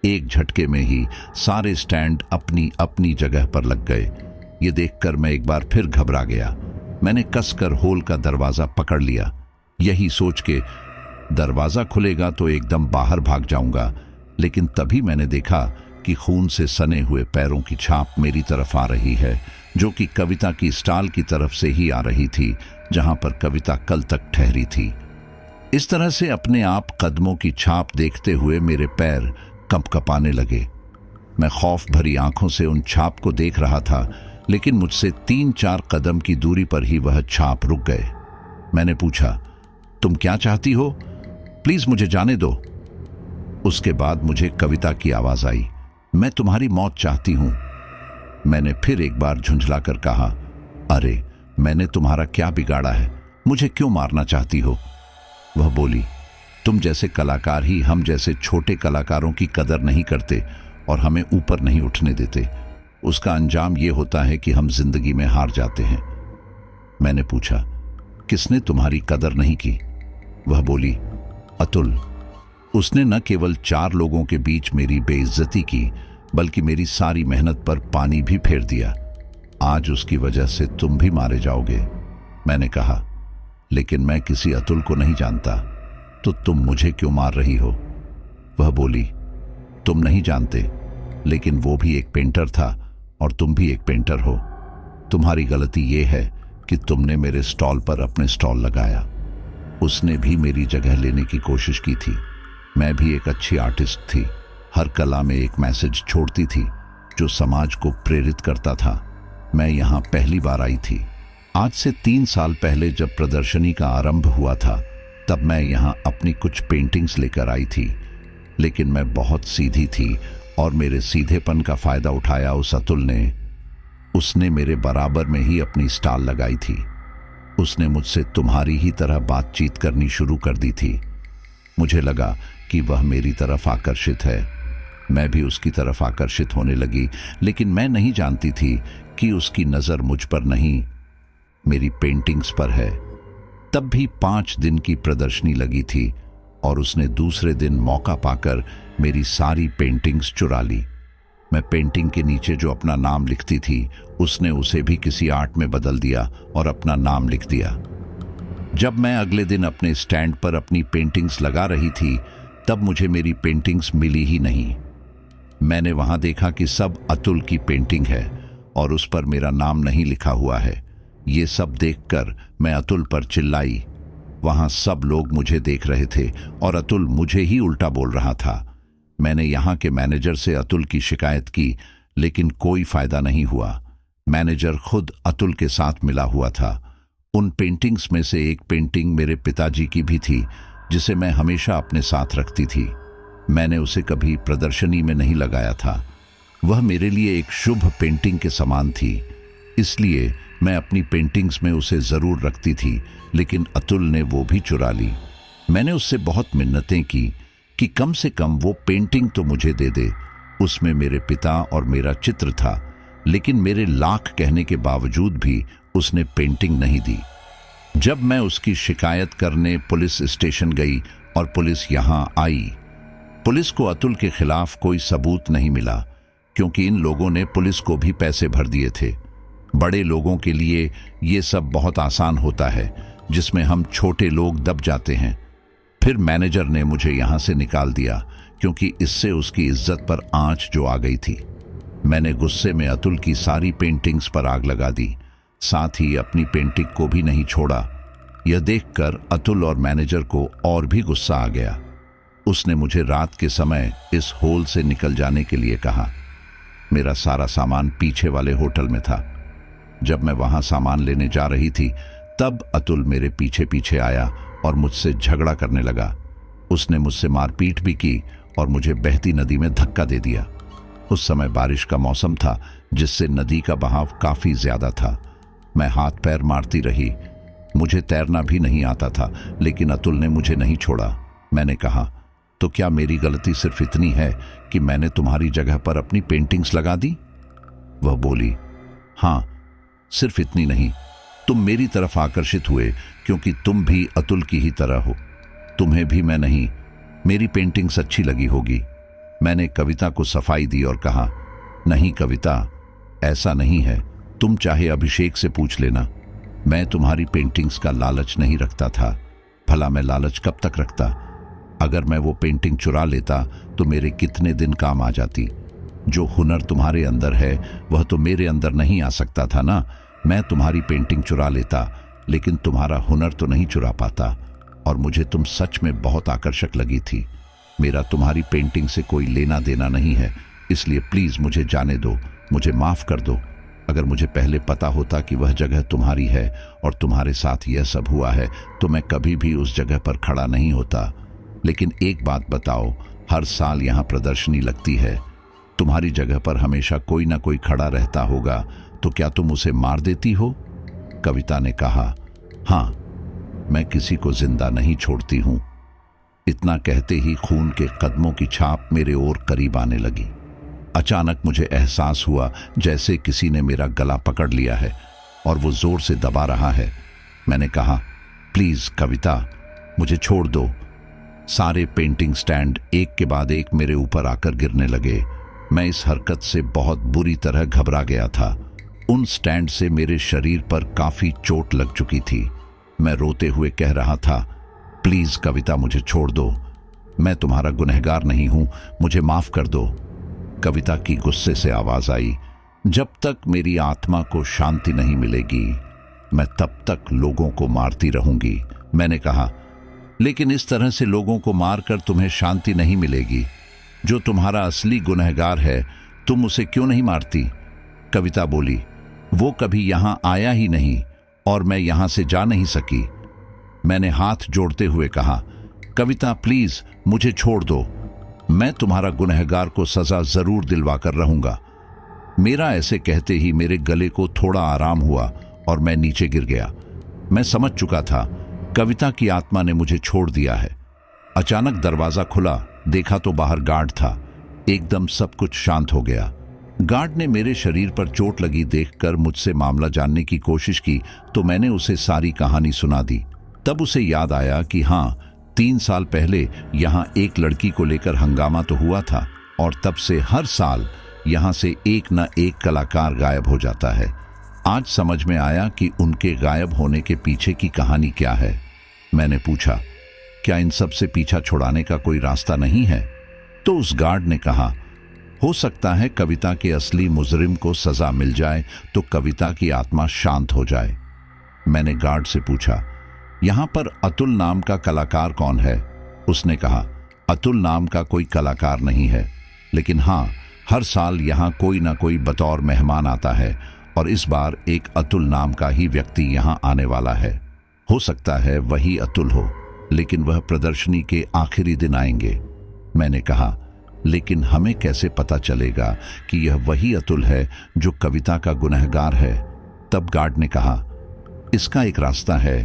एक झटके में ही सारे स्टैंड अपनी अपनी जगह पर लग गए। ये देखकर मैं एक बार फिर घबरा गया। मैंने कसकर हॉल का दरवाजा पकड़ लिया, यही सोच के दरवाजा खुलेगा तो एकदम बाहर भाग जाऊंगा। लेकिन तभी मैंने देखा कि खून से सने हुए पैरों की छाप मेरी तरफ आ रही है, जो कि कविता की स्टॉल की तरफ से ही आ रही थी, जहां पर कविता कल तक ठहरी थी। इस तरह से अपने आप कदमों की छाप देखते हुए मेरे पैर कंपकपाने लगे। मैं खौफ भरी आंखों से उन छाप को देख रहा था, लेकिन मुझसे 3-4 कदम की दूरी पर ही वह छाप रुक गए। मैंने पूछा, तुम क्या चाहती हो? प्लीज मुझे जाने दो। उसके बाद मुझे कविता की आवाज आई, मैं तुम्हारी मौत चाहती हूं। मैंने फिर एक बार झुंझलाकर कहा, अरे मैंने तुम्हारा क्या बिगाड़ा है? मुझे क्यों मारना चाहती हो? वह बोली, तुम जैसे कलाकार ही हम जैसे छोटे कलाकारों की कदर नहीं करते और हमें ऊपर नहीं उठने देते। उसका अंजाम यह होता है कि हम जिंदगी में हार जाते हैं। मैंने पूछा, किसने तुम्हारी कदर नहीं की? वह बोली, अतुल। उसने न केवल 4 लोगों के बीच मेरी बेइज्जती की, बल्कि मेरी सारी मेहनत पर पानी भी फेर दिया। आज उसकी वजह से तुम भी मारे जाओगे। मैंने कहा, लेकिन मैं किसी अतुल को नहीं जानता, तो तुम मुझे क्यों मार रही हो? वह बोली, तुम नहीं जानते, लेकिन वो भी एक पेंटर था और तुम भी एक पेंटर हो। तुम्हारी गलती यह है कि तुमने मेरे स्टॉल पर अपने स्टॉल लगाया। उसने भी मेरी जगह लेने की कोशिश की थी। मैं भी एक अच्छी आर्टिस्ट थी, हर कला में एक मैसेज छोड़ती थी जो समाज को प्रेरित करता था। मैं यहाँ पहली बार आई थी। आज से 3 साल पहले जब प्रदर्शनी का आरंभ हुआ था, तब मैं यहाँ अपनी कुछ पेंटिंग्स लेकर आई थी, लेकिन मैं बहुत सीधी थी और मेरे सीधेपन का फायदा उठाया उस अतुल ने। उसने मेरे बराबर में ही अपनी स्टॉल लगाई थी। उसने मुझसे तुम्हारी ही तरह बातचीत करनी शुरू कर दी थी। मुझे लगा कि वह मेरी तरफ आकर्षित है। मैं भी उसकी तरफ आकर्षित होने लगी, लेकिन मैं नहीं जानती थी कि उसकी नज़र मुझ पर नहीं, मेरी पेंटिंग्स पर है। तब भी 5 दिन की प्रदर्शनी लगी थी और उसने दूसरे दिन मौका पाकर मेरी सारी पेंटिंग्स चुरा ली। मैं पेंटिंग के नीचे जो अपना नाम लिखती थी, उसने उसे भी किसी आर्ट में बदल दिया और अपना नाम लिख दिया। जब मैं अगले दिन अपने स्टैंड पर अपनी पेंटिंग्स लगा रही थी, तब मुझे मेरी पेंटिंग्स मिली ही नहीं। मैंने वहां देखा कि सब अतुल की पेंटिंग है और उस पर मेरा नाम नहीं लिखा हुआ है। ये सब देखकर मैं अतुल पर चिल्लाई। वहां सब लोग मुझे देख रहे थे और अतुल मुझे ही उल्टा बोल रहा था। मैंने यहाँ के मैनेजर से अतुल की शिकायत की, लेकिन कोई फायदा नहीं हुआ। मैनेजर खुद अतुल के साथ मिला हुआ था। उन पेंटिंग्स में से एक पेंटिंग मेरे पिताजी की भी थी, जिसे मैं हमेशा अपने साथ रखती थी। मैंने उसे कभी प्रदर्शनी में नहीं लगाया था। वह मेरे लिए एक शुभ पेंटिंग के समान थी, इसलिए मैं अपनी पेंटिंग्स में उसे जरूर रखती थी, लेकिन अतुल ने वो भी चुरा ली। मैंने उससे बहुत मिन्नतें की कि कम से कम वो पेंटिंग तो मुझे दे दे। उसमें मेरे पिता और मेरा चित्र था, लेकिन मेरे लाख कहने के बावजूद भी उसने पेंटिंग नहीं दी। जब मैं उसकी शिकायत करने पुलिस स्टेशन गई और पुलिस यहाँ आई, पुलिस को अतुल के खिलाफ कोई सबूत नहीं मिला, क्योंकि इन लोगों ने पुलिस को भी पैसे भर दिए थे। बड़े लोगों के लिए ये सब बहुत आसान होता है, जिसमें हम छोटे लोग दब जाते हैं। फिर मैनेजर ने मुझे यहां से निकाल दिया, क्योंकि इससे उसकी इज्जत पर आंच जो आ गई थी। मैंने गुस्से में अतुल की सारी पेंटिंग्स पर आग लगा दी, साथ ही अपनी पेंटिंग को भी नहीं छोड़ा। यह देखकर अतुल और मैनेजर को और भी गुस्सा आ गया। उसने मुझे रात के समय इस होल से निकल जाने के लिए कहा। मेरा सारा सामान पीछे वाले होटल में था। जब मैं वहां सामान लेने जा रही थी, तब अतुल मेरे पीछे पीछे आया और मुझसे झगड़ा करने लगा। उसने मुझसे मारपीट भी की और मुझे बहती नदी में धक्का दे दिया। उस समय बारिश का मौसम था, जिससे नदी का बहाव काफी ज्यादा था। मैं हाथ पैर मारती रही। मुझे तैरना भी नहीं आता था, लेकिन अतुल ने मुझे नहीं छोड़ा। मैंने कहा, तो क्या मेरी गलती सिर्फ इतनी है कि मैंने तुम्हारी जगह पर अपनी पेंटिंग्स लगा दी? वह बोली, हाँ, सिर्फ इतनी नहीं, तुम मेरी तरफ आकर्षित हुए क्योंकि तुम भी अतुल की ही तरह हो। तुम्हें भी मैं नहीं, मेरी पेंटिंग्स अच्छी लगी होगी। मैंने कविता को सफाई दी और कहा, नहीं कविता, ऐसा नहीं है। तुम चाहे अभिषेक से पूछ लेना। मैं तुम्हारी पेंटिंग्स का लालच नहीं रखता था। भला मैं लालच कब तक रखता? अगर मैं वो पेंटिंग चुरा लेता तो मेरे कितने दिन काम आ जाती। जो हुनर तुम्हारे अंदर है वह तो मेरे अंदर नहीं आ सकता था ना। मैं तुम्हारी पेंटिंग चुरा लेता, लेकिन तुम्हारा हुनर तो नहीं चुरा पाता। और मुझे तुम सच में बहुत आकर्षक लगी थी। मेरा तुम्हारी पेंटिंग से कोई लेना देना नहीं है, इसलिए प्लीज मुझे जाने दो, मुझे माफ कर दो। अगर मुझे पहले पता होता कि वह जगह तुम्हारी है और तुम्हारे साथ यह सब हुआ है, तो मैं कभी भी उस जगह पर खड़ा नहीं होता। लेकिन एक बात बताओ, हर साल यहाँ प्रदर्शनी लगती है। तुम्हारी जगह पर हमेशा कोई ना कोई खड़ा रहता होगा, तो क्या तुम उसे मार देती हो? कविता ने कहा, हाँ, मैं किसी को जिंदा नहीं छोड़ती हूं। इतना कहते ही खून के कदमों की छाप मेरे और करीब आने लगी। अचानक मुझे एहसास हुआ जैसे किसी ने मेरा गला पकड़ लिया है और वो जोर से दबा रहा है। मैंने कहा, प्लीज कविता, मुझे छोड़ दो। सारे पेंटिंग स्टैंड एक के बाद एक मेरे ऊपर आकर गिरने लगे। मैं इस हरकत से बहुत बुरी तरह घबरा गया था। उन स्टैंड से मेरे शरीर पर काफी चोट लग चुकी थी। मैं रोते हुए कह रहा था, प्लीज कविता, मुझे छोड़ दो। मैं तुम्हारा गुनहगार नहीं हूं, मुझे माफ कर दो। कविता की गुस्से से आवाज आई, जब तक मेरी आत्मा को शांति नहीं मिलेगी, मैं तब तक लोगों को मारती रहूंगी। मैंने कहा, लेकिन इस तरह से लोगों को मारकर तुम्हें शांति नहीं मिलेगी। जो तुम्हारा असली गुनहगार है, तुम उसे क्यों नहीं मारती? कविता बोली, वो कभी यहां आया ही नहीं और मैं यहां से जा नहीं सकी। मैंने हाथ जोड़ते हुए कहा, कविता प्लीज मुझे छोड़ दो। मैं तुम्हारा गुनहगार को सजा जरूर दिलवा कर रहूंगा। मेरा ऐसे कहते ही मेरे गले को थोड़ा आराम हुआ और मैं नीचे गिर गया। मैं समझ चुका था कविता की आत्मा ने मुझे छोड़ दिया है। अचानक दरवाजा खुला, देखा तो बाहर गार्ड था। एकदम सब कुछ शांत हो गया। गार्ड ने मेरे शरीर पर चोट लगी देखकर मुझसे मामला जानने की कोशिश की, तो मैंने उसे सारी कहानी सुना दी। तब उसे याद आया कि हाँ, 3 साल पहले यहाँ एक लड़की को लेकर हंगामा तो हुआ था और तब से हर साल यहाँ से एक न एक कलाकार गायब हो जाता है। आज समझ में आया कि उनके गायब होने के पीछे की कहानी क्या है। मैंने पूछा, क्या इन सब से पीछा छुड़ाने का कोई रास्ता नहीं है? तो उस गार्ड ने कहा, हो सकता है कविता के असली मुजरिम को सजा मिल जाए तो कविता की आत्मा शांत हो जाए। मैंने गार्ड से पूछा, यहां पर अतुल नाम का कलाकार कौन है? उसने कहा, अतुल नाम का कोई कलाकार नहीं है, लेकिन हाँ, हर साल यहां कोई ना कोई बतौर मेहमान आता है और इस बार एक अतुल नाम का ही व्यक्ति यहां आने वाला है। हो सकता है वही अतुल हो, लेकिन वह प्रदर्शनी के आखिरी दिन आएंगे। मैंने कहा, लेकिन हमें कैसे पता चलेगा कि यह वही अतुल है जो कविता का गुनहगार है? तब गार्ड ने कहा, इसका एक रास्ता है।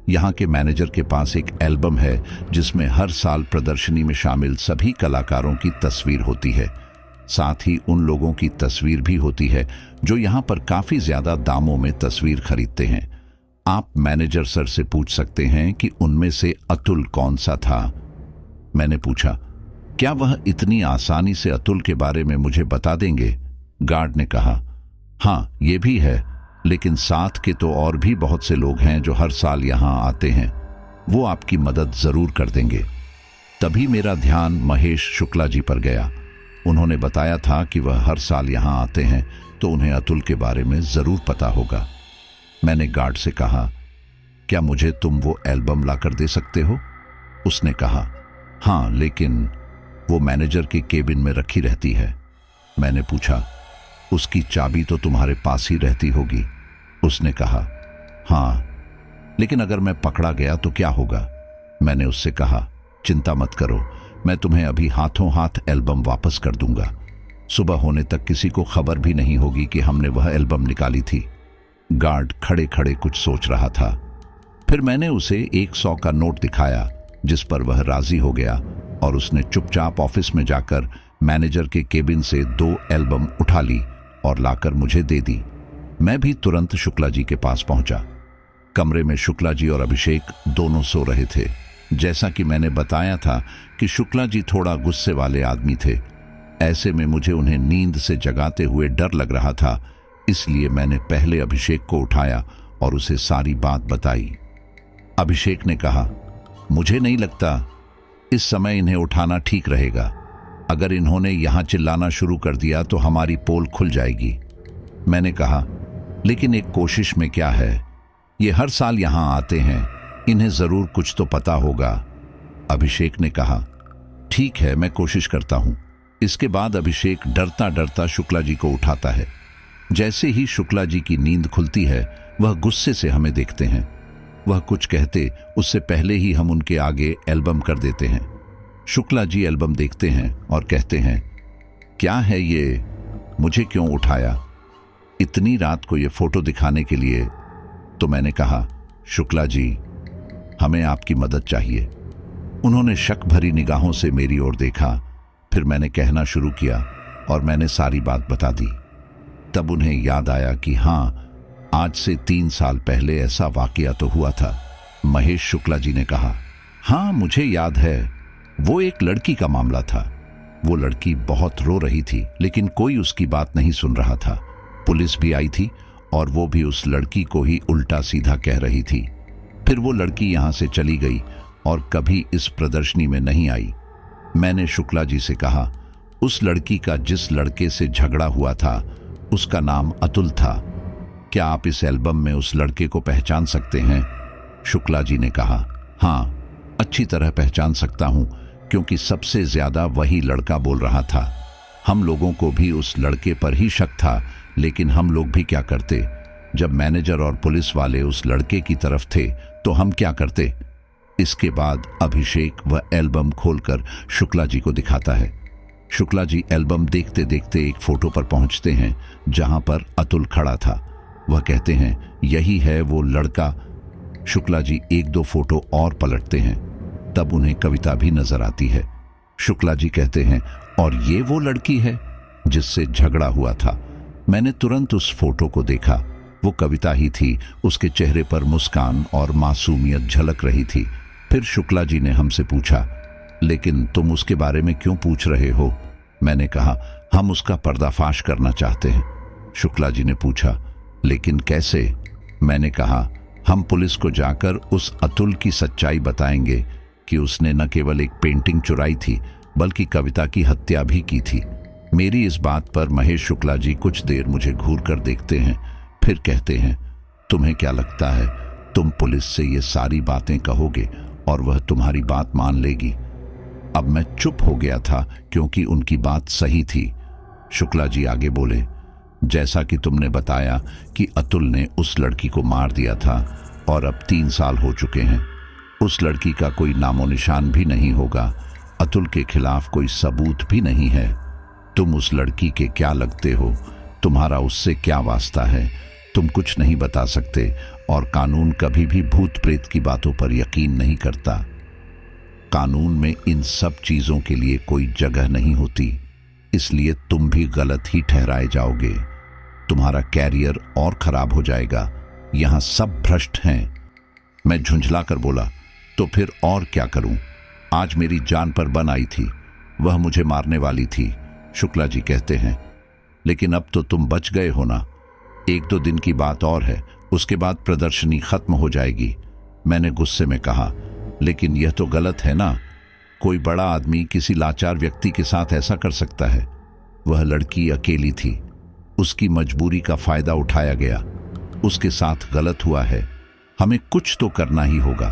यहाँ के मैनेजर के पास एक एल्बम है जिसमें हर साल प्रदर्शनी में शामिल सभी कलाकारों की तस्वीर होती है। साथ ही उन लोगों की तस्वीर भी होती है जो यहाँ पर काफी ज्यादा दामों में तस्वीर खरीदते हैं। आप मैनेजर सर से पूछ सकते हैं कि उनमें से अतुल कौन सा था। मैंने पूछा, क्या वह इतनी आसानी से अतुल के बारे में मुझे बता देंगे? गार्ड ने कहा, हाँ ये भी है, लेकिन साथ के तो और भी बहुत से लोग हैं जो हर साल यहाँ आते हैं, वो आपकी मदद जरूर कर देंगे। तभी मेरा ध्यान महेश शुक्ला जी पर गया। उन्होंने बताया था कि वह हर साल यहाँ आते हैं तो उन्हें अतुल के बारे में जरूर पता होगा। मैंने गार्ड से कहा, क्या मुझे तुम वो एल्बम लाकर दे सकते हो? उसने कहा, हाँ लेकिन वो मैनेजर के केबिन में रखी रहती है। मैंने पूछा, उसकी चाबी तो तुम्हारे पास ही रहती होगी? उसने कहा, हाँ लेकिन अगर मैं पकड़ा गया तो क्या होगा? मैंने उससे कहा, चिंता मत करो, मैं तुम्हें अभी हाथों हाथ एल्बम वापस कर दूंगा। सुबह होने तक किसी को खबर भी नहीं होगी कि हमने वह एल्बम निकाली थी। गार्ड खड़े खड़े कुछ सोच रहा था। फिर मैंने उसे 100 का नोट दिखाया, जिस पर वह राजी हो गया और उसने चुपचाप ऑफिस में जाकर मैनेजर के केबिन से 2 एल्बम उठा ली और लाकर मुझे दे दी। मैं भी तुरंत शुक्ला जी के पास पहुंचा। कमरे में शुक्ला जी और अभिषेक दोनों सो रहे थे। जैसा कि मैंने बताया था कि शुक्ला जी थोड़ा गुस्से वाले आदमी थे, ऐसे में मुझे उन्हें नींद से जगाते हुए डर लग रहा था, इसलिए मैंने पहले अभिषेक को उठाया और उसे सारी बात बताई। अभिषेक ने कहा, मुझे नहीं लगता इस समय इन्हें उठाना ठीक रहेगा। अगर इन्होंने यहां चिल्लाना शुरू कर दिया तो हमारी पोल खुल जाएगी। मैंने कहा, लेकिन एक कोशिश में क्या है, ये हर साल यहां आते हैं, इन्हें जरूर कुछ तो पता होगा। अभिषेक ने कहा, ठीक है मैं कोशिश करता हूं। इसके बाद अभिषेक डरता डरता शुक्ला जी को उठाता है। जैसे ही शुक्ला जी की नींद खुलती है, वह गुस्से से हमें देखते हैं। वह कुछ कहते उससे पहले ही हम उनके आगे एल्बम कर देते हैं। शुक्ला जी एल्बम देखते हैं और कहते हैं, क्या है ये, मुझे क्यों उठाया इतनी रात को ये फोटो दिखाने के लिए? तो मैंने कहा, शुक्ला जी हमें आपकी मदद चाहिए। उन्होंने शक भरी निगाहों से मेरी ओर देखा। फिर मैंने कहना शुरू किया और मैंने सारी बात बता दी। तब उन्हें याद आया कि हाँ, आज से 3 साल पहले ऐसा वाकया तो हुआ था। महेश शुक्ला जी ने कहा, हाँ मुझे याद है, वो एक लड़की का मामला था। वो लड़की बहुत रो रही थी, लेकिन कोई उसकी बात नहीं सुन रहा था। पुलिस भी आई थी और वो भी उस लड़की को ही उल्टा सीधा कह रही थी। फिर वो लड़की यहां से चली गई और कभी इस प्रदर्शनी में नहीं आई। मैंने शुक्ला जी से कहा, उस लड़की का जिस लड़के से झगड़ा हुआ था उसका नाम अतुल था। क्या आप इस एल्बम में उस लड़के को पहचान सकते हैं? शुक्ला जी ने कहा, हाँ अच्छी तरह पहचान सकता हूं, क्योंकि सबसे ज्यादा वही लड़का बोल रहा था। हम लोगों को भी उस लड़के पर ही शक था, लेकिन हम लोग भी क्या करते? जब मैनेजर और पुलिस वाले उस लड़के की तरफ थे तो हम क्या करते? इसके बाद अभिषेक वह एल्बम खोलकर शुक्ला जी को दिखाता है। शुक्ला जी एल्बम देखते देखते एक फोटो पर पहुंचते हैं जहां पर अतुल खड़ा था। वह कहते हैं, यही है वो लड़का। शुक्ला जी 1-2 फोटो और पलटते हैं, तब उन्हें कविता भी नजर आती है। शुक्ला जी कहते हैं, और ये वो लड़की है जिससे झगड़ा हुआ था। मैंने तुरंत उस फोटो को देखा, वो कविता ही थी। उसके चेहरे पर मुस्कान और मासूमियत झलक रही थी। फिर शुक्ला जी ने हमसे पूछा, लेकिन तुम उसके बारे में क्यों पूछ रहे हो? मैंने कहा, हम उसका पर्दाफाश करना चाहते हैं। शुक्ला जी ने पूछा, लेकिन कैसे? मैंने कहा, हम पुलिस को जाकर उस अतुल की सच्चाई बताएंगे कि उसने न केवल एक पेंटिंग चुराई थी, बल्कि कविता की हत्या भी की थी। मेरी इस बात पर महेश शुक्ला जी कुछ देर मुझे घूर कर देखते हैं, फिर कहते हैं, तुम्हें क्या लगता है तुम पुलिस से ये सारी बातें कहोगे और वह तुम्हारी बात मान लेगी? अब मैं चुप हो गया था, क्योंकि उनकी बात सही थी। शुक्ला जी आगे बोले, जैसा कि तुमने बताया कि अतुल ने उस लड़की को मार दिया था और अब 3 साल हो चुके हैं। उस लड़की का कोई नामो निशान भी नहीं होगा। अतुल के खिलाफ कोई सबूत भी नहीं है। तुम उस लड़की के क्या लगते हो? तुम्हारा उससे क्या वास्ता है? तुम कुछ नहीं बता सकते, और कानून कभी भी भूत प्रेत की बातों पर यकीन नहीं करता। कानून में इन सब चीजों के लिए कोई जगह नहीं होती, इसलिए तुम भी गलत ही ठहराए जाओगे। तुम्हारा कैरियर और खराब हो जाएगा। यहां सब भ्रष्ट हैं। मैं झुंझला कर बोला, तो फिर और क्या करूं? आज मेरी जान पर बन आई थी। वह मुझे मारने वाली थी, शुक्ला जी कहते हैं। लेकिन अब तो तुम बच गए हो ना। 1-2 दिन की बात और है, उसके बाद प्रदर्शनी खत्म हो जाएगी। मैंने गुस्से में कहा, लेकिन यह तो गलत है ना। कोई बड़ा आदमी किसी लाचार व्यक्ति के साथ ऐसा कर सकता है। वह लड़की अकेली थी, उसकी मजबूरी का फायदा उठाया गया। उसके साथ गलत हुआ है, हमें कुछ तो करना ही होगा,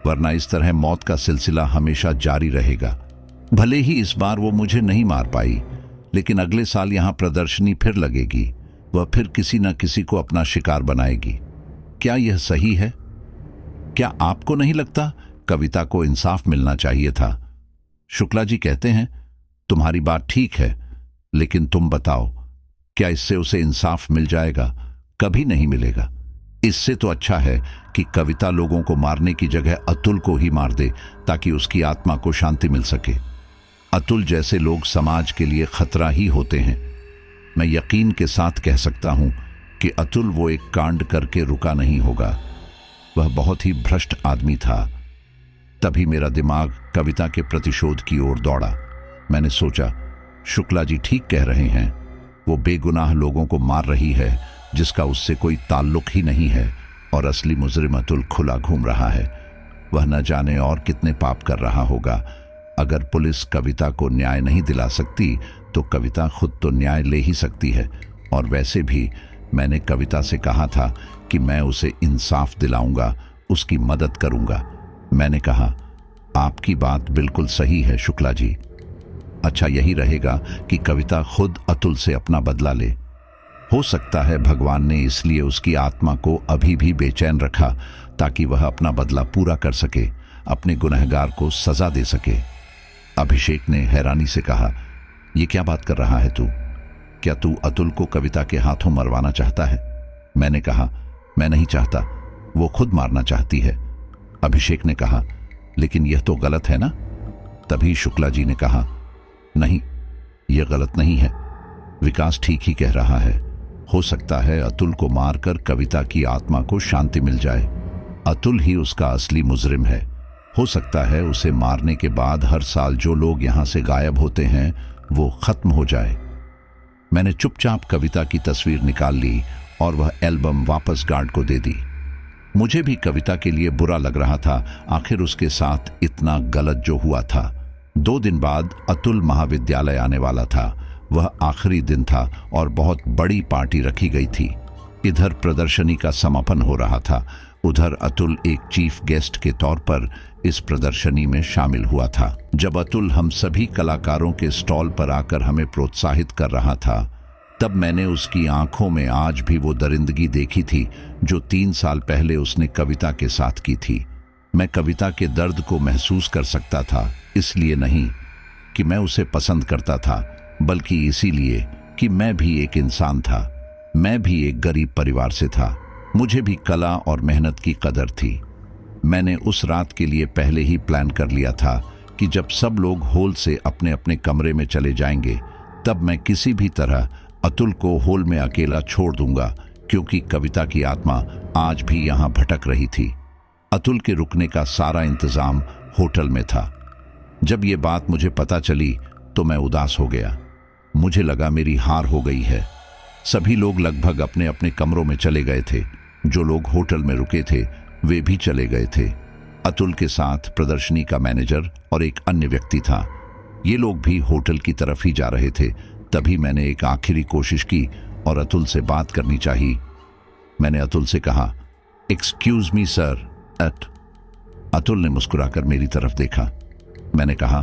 वरना इस तरह मौत का सिलसिला हमेशा जारी रहेगा। भले ही इस बार वो मुझे नहीं मार पाई, लेकिन अगले साल यहां प्रदर्शनी फिर लगेगी। वह फिर किसी न किसी को अपना शिकार बनाएगी। क्या यह सही है? क्या आपको नहीं लगता कविता को इंसाफ मिलना चाहिए था? शुक्ला जी कहते हैं, तुम्हारी बात ठीक है, लेकिन तुम बताओ, क्या इससे उसे इंसाफ मिल जाएगा? कभी नहीं मिलेगा। इससे तो अच्छा है कि कविता लोगों को मारने की जगह अतुल को ही मार दे, ताकि उसकी आत्मा को शांति मिल सके। अतुल जैसे लोग समाज के लिए खतरा ही होते हैं। मैं यकीन के साथ कह सकता हूं कि अतुल वो एक कांड करके रुका नहीं होगा। वह बहुत ही भ्रष्ट आदमी था। तभी मेरा दिमाग कविता के प्रतिशोध की ओर दौड़ा। मैंने सोचा, शुक्ला जी ठीक कह रहे हैं। वो बेगुनाह लोगों को मार रही है, जिसका उससे कोई ताल्लुक ही नहीं है, और असली मुजरिम अतुल खुला घूम रहा है। वह न जाने और कितने पाप कर रहा होगा। अगर पुलिस कविता को न्याय नहीं दिला सकती, तो कविता खुद तो न्याय ले ही सकती है। और वैसे भी मैंने कविता से कहा था कि मैं उसे इंसाफ दिलाऊंगा, उसकी मदद करूंगा। मैंने कहा, आपकी बात बिल्कुल सही है शुक्ला जी। अच्छा यही रहेगा कि कविता खुद अतुल से अपना बदला ले। हो सकता है भगवान ने इसलिए उसकी आत्मा को अभी भी बेचैन रखा, ताकि वह अपना बदला पूरा कर सके, अपने गुनहगार को सजा दे सके। अभिषेक ने हैरानी से कहा, यह क्या बात कर रहा है तू? क्या तू अतुल को कविता के हाथों मरवाना चाहता है? मैंने कहा, मैं नहीं चाहता, वो खुद मारना चाहती है। अभिषेक ने कहा, लेकिन यह तो गलत है ना? तभी शुक्ला जी ने कहा, नहीं, यह गलत नहीं है। विकास ठीक ही कह रहा है। हो सकता है अतुल को मारकर कविता की आत्मा को शांति मिल जाए। अतुल ही उसका असली मुजरिम है। हो सकता है उसे मारने के बाद हर साल जो लोग यहां से गायब होते हैं वो खत्म हो जाए। मैंने चुपचाप कविता की तस्वीर निकाल ली और वह एल्बम वापस गार्ड को दे दी। मुझे भी कविता के लिए बुरा लग रहा था, आखिर उसके साथ इतना गलत जो हुआ था। 2 दिन बाद अतुल महाविद्यालय आने वाला था। वह आखिरी दिन था और बहुत बड़ी पार्टी रखी गई थी। इधर प्रदर्शनी का समापन हो रहा था, उधर अतुल एक चीफ गेस्ट के तौर पर इस प्रदर्शनी में शामिल हुआ था। जब अतुल हम सभी कलाकारों के स्टॉल पर आकर हमें प्रोत्साहित कर रहा था, तब मैंने उसकी आंखों में आज भी वो दरिंदगी देखी थी जो 3 साल पहले उसने कविता के साथ की थी। मैं कविता के दर्द को महसूस कर सकता था, इसलिए नहीं कि मैं उसे पसंद करता था, बल्कि इसीलिए कि मैं भी एक इंसान था। मैं भी एक गरीब परिवार से था। मुझे भी कला और मेहनत की कदर थी। मैंने उस रात के लिए पहले ही प्लान कर लिया था कि जब सब लोग हॉल से अपने अपने कमरे में चले जाएंगे, तब मैं किसी भी तरह अतुल को हॉल में अकेला छोड़ दूंगा, क्योंकि कविता की आत्मा आज भी यहां भटक रही थी। अतुल के रुकने का सारा इंतजाम होटल में था। जब ये बात मुझे पता चली तो मैं उदास हो गया। मुझे लगा मेरी हार हो गई है। सभी लोग लगभग अपने अपने कमरों में चले गए थे। जो लोग होटल में रुके थे वे भी चले गए थे। अतुल के साथ प्रदर्शनी का मैनेजर और एक अन्य व्यक्ति था। ये लोग भी होटल की तरफ ही जा रहे थे। तभी मैंने एक आखिरी कोशिश की और अतुल से बात करनी चाहिए। मैंने अतुल से कहा, एक्सक्यूज मी सर। अतुल ने मुस्कुराकर मेरी तरफ देखा। मैंने कहा,